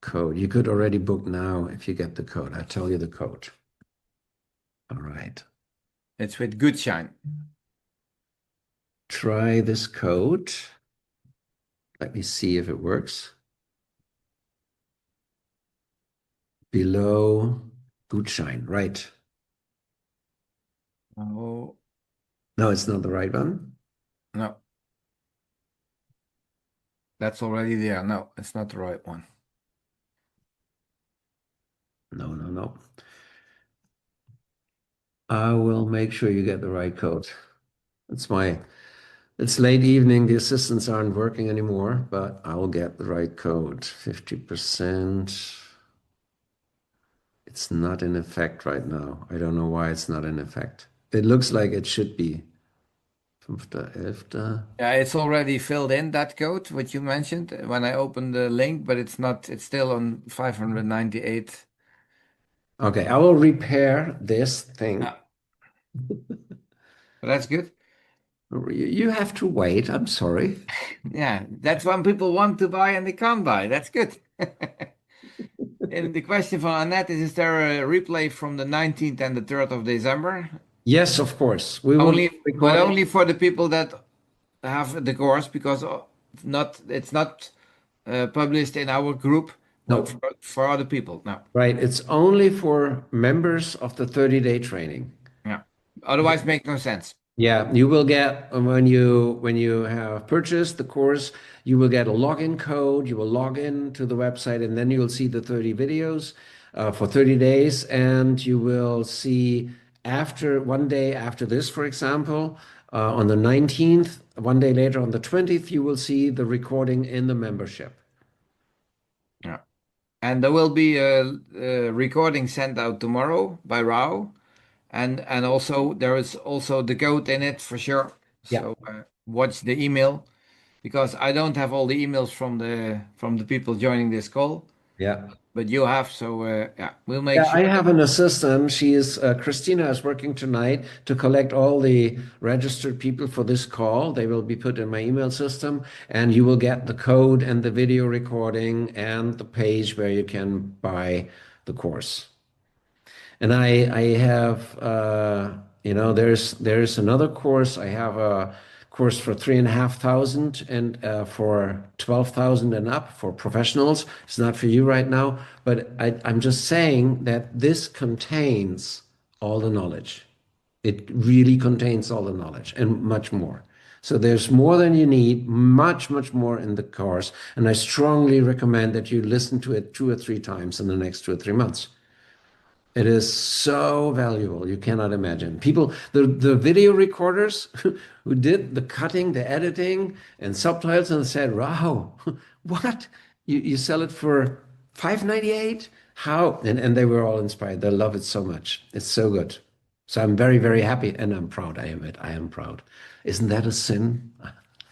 code, you could already book now if you get the code. I tell you the code. All right. It's with good shine. Try this code. Let me see if it works. Below Gutschein, right? Oh, No, it's not the right one. no, that's already there. No, it's not the right one. No, no, no. I will make sure you get the right code. It's late evening. The assistants aren't working anymore, but I will get the right code. 50%. It's not in effect right now. I don't know why it's not in effect. It looks like it should be. 5.11. Yeah, it's already filled in that code, what you mentioned when I opened the link, but it's not, it's still on 598. Okay, I will repair this thing. Yeah, but that's good. You have to wait. I'm sorry. Yeah, that's when people want to buy and they can't buy. That's good. And the question from Annette is there a replay from the 19th and the 3rd of December? Yes, of course. We will Only, but record it. only for the people that have the course because it's not published in our group, but No, for other people. No, right. It's only for members of the 30-day training. yeah. Otherwise, make no sense. Yeah, you will get when you have purchased the course, you will get a login code. You will log in to the website, and then you will see the 30 videos for 30 days, and you will see after one day after this, for example, on the 19th, one day later on the 20th, you will see the recording in the membership. Yeah. And there will be a recording sent out tomorrow by Raho, and also there is also the code in it for sure. Yeah, So watch the email because I don't have all the emails from the people joining this call, yeah. but you have. So yeah, we'll make Yeah, sure. I have an assistant. Christina is working tonight to collect all the registered people for this call. They will be put in my email system, and you will get the code and the video recording and the page where you can buy the course. And I have there's another course. I have a course for 3,500 and for 12,000 and up for professionals. It's not for you right now, but I'm just saying that this contains all the knowledge. It really contains all the knowledge and much more. So there's more than you need, much, much more in the course. And I strongly recommend that you listen to it 2 or 3 times in the next 2 or 3 months. It is so valuable. You cannot imagine. People, the video recorders who did the cutting, the editing, and subtitles and said, Raho, what? You sell it for 5.98? How? And they were all inspired. They love it so much. It's so good. So I'm very, very happy and I'm proud. I admit I am proud. Isn't that a sin?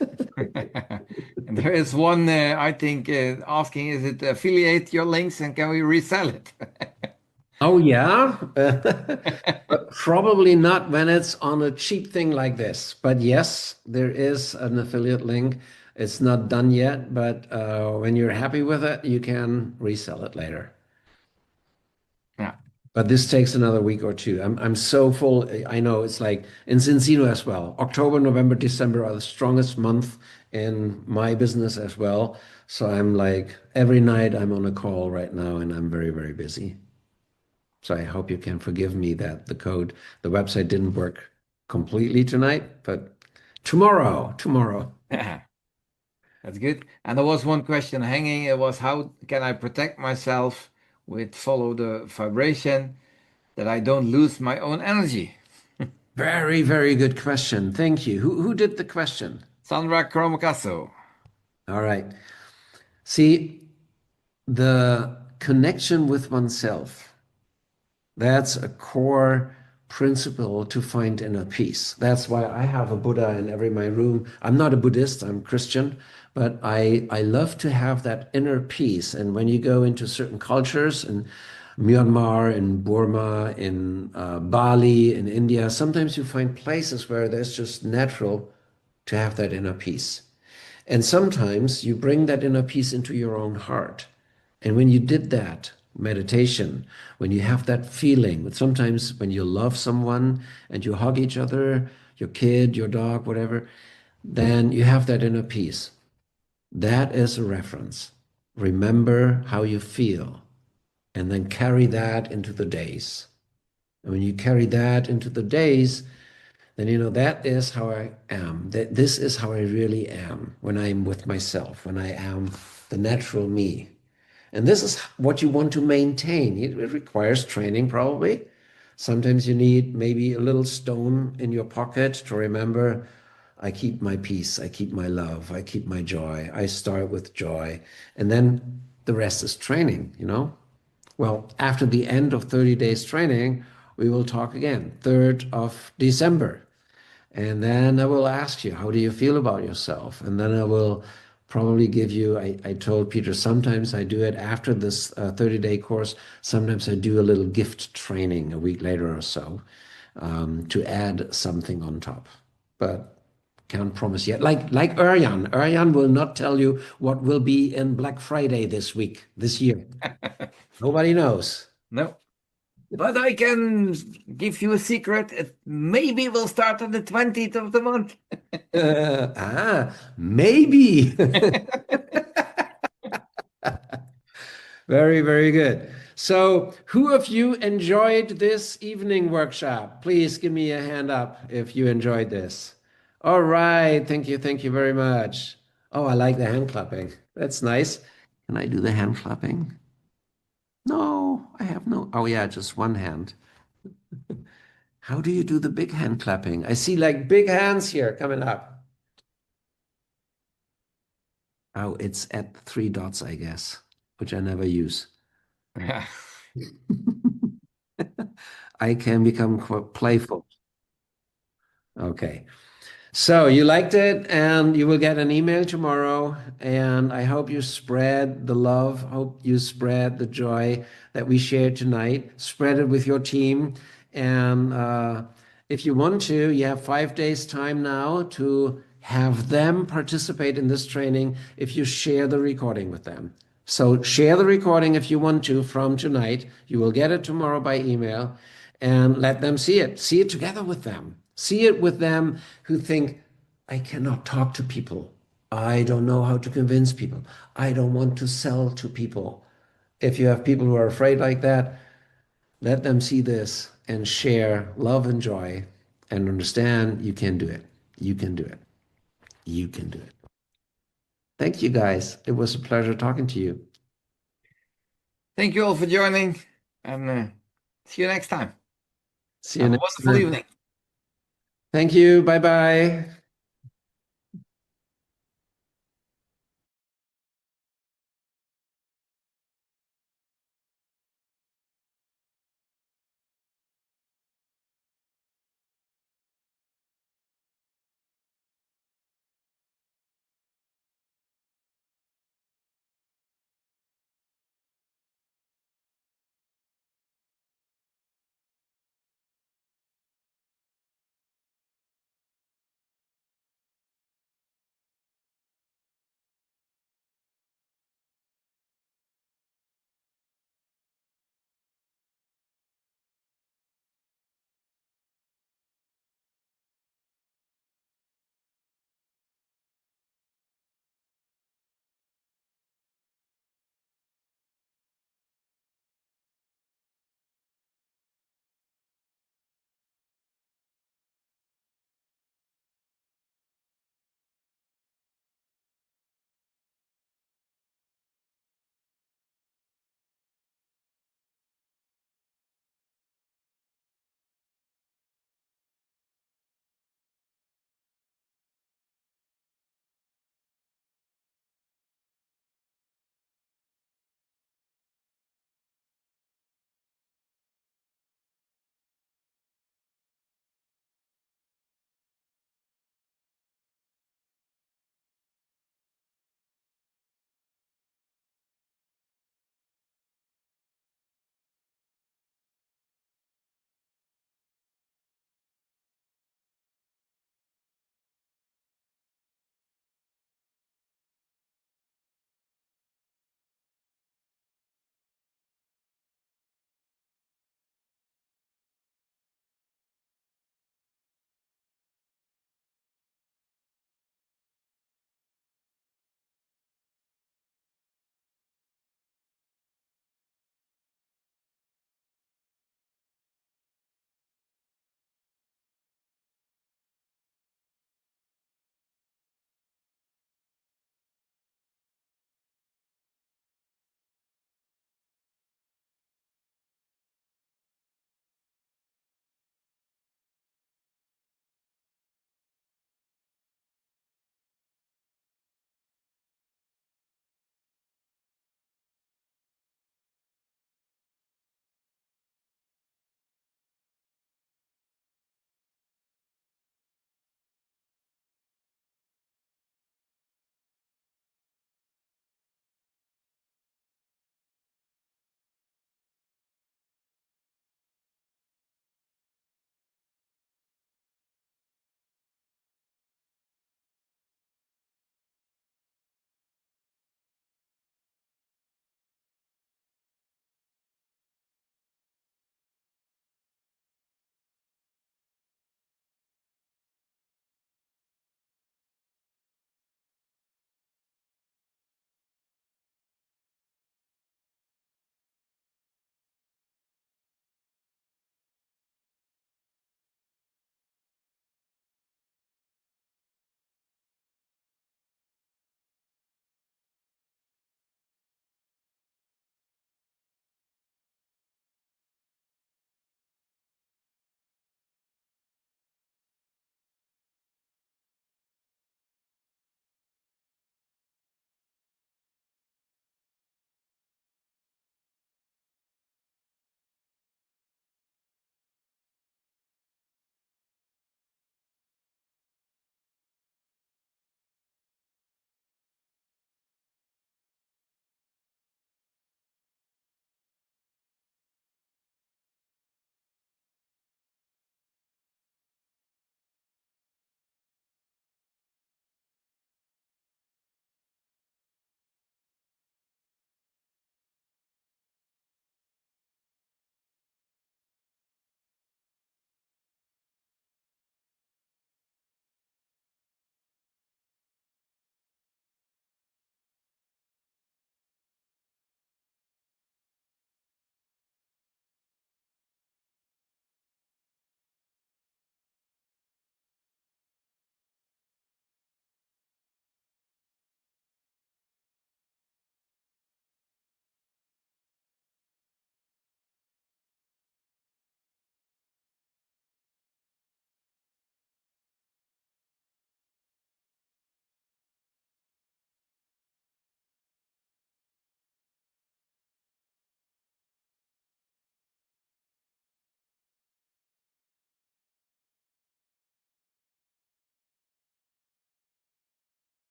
And there is one, I think, asking, is it affiliate your links and can we resell it? Oh, yeah. But probably not when it's on a cheap thing like this. But yes, there is an affiliate link. It's not done yet, but when you're happy with it, you can resell it later. Yeah. But this takes another week or two. I'm so full. I know it's like in Cincino as well. October, November, December are the strongest month in my business as well. So I'm like every night I'm on a call right now and I'm very, very busy. So I hope you can forgive me that the website didn't work completely tonight, but tomorrow. That's good. And there was one question hanging. It was, how can I protect myself with follow the vibration that I don't lose my own energy? Very, very good question. Thank you. Who did the question? Sandra Kromokasso. All right. See, the connection with oneself, that's a core principle to find inner peace. That's why I have a Buddha in every my room. I'm not a Buddhist, I'm Christian, but I love to have that inner peace. And when you go into certain cultures in Myanmar, in Burma, in Bali, in India, sometimes you find places where there's just natural to have that inner peace. And sometimes you bring that inner peace into your own heart. And when you did that meditation, when you have that feeling, sometimes when you love someone and you hug each other, your kid, your dog, whatever, then you have that inner peace. That is a reference. Remember how you feel and then carry that into the days. And when you carry that into the days, then you know that is how I am. That this is how I really am when I'm with myself, when I am the natural me. And this is what you want to maintain. It requires training, probably. Sometimes you need maybe a little stone in your pocket to remember, I keep my peace, I keep my love, I keep my joy. I start with joy. And then the rest is training, you know? Well, after the end of 30 days training, we will talk again, 3rd of December. And then I will ask you, how do you feel about yourself? And then I will probably give you, I told Peter, sometimes I do it after this 30-day course. Sometimes I do a little gift training a week later or so to add something on top. But can't promise yet. Like Erjan. Erjan will not tell you what will be in Black Friday this week, this year. Nobody knows. No. But I can give you a secret. It maybe will start on the 20th of the month. Maybe. Very, very good. So, who of you enjoyed this evening workshop? Please give me a hand up if you enjoyed this. All right. Thank you. Thank you very much. Oh, I like the hand clapping. That's nice. Can I do the hand clapping? No, I have no. Oh, yeah, just one hand. How do you do the big hand clapping? I see like big hands here coming up. Oh, it's at 3 dots, I guess, which I never use. I can become quite playful. Okay. So you liked it, and you will get an email tomorrow. And I hope you spread the love, hope you spread the joy that we shared tonight. Spread it with your team. And if you want to, you have 5 days time now to have them participate in this training if you share the recording with them. So share the recording if you want to from tonight. You will get it tomorrow by email and let them see it. See it together with them. See it with them who think, I cannot talk to people. I don't know how to convince people. I don't want to sell to people. If you have people who are afraid like that, let them see this and share love and joy and understand you can do it. You can do it. You can do it. Thank you, guys. It was a pleasure talking to you. Thank you all for joining, and see you next time. See you Have a next wonderful time. evening. Thank you. Bye bye.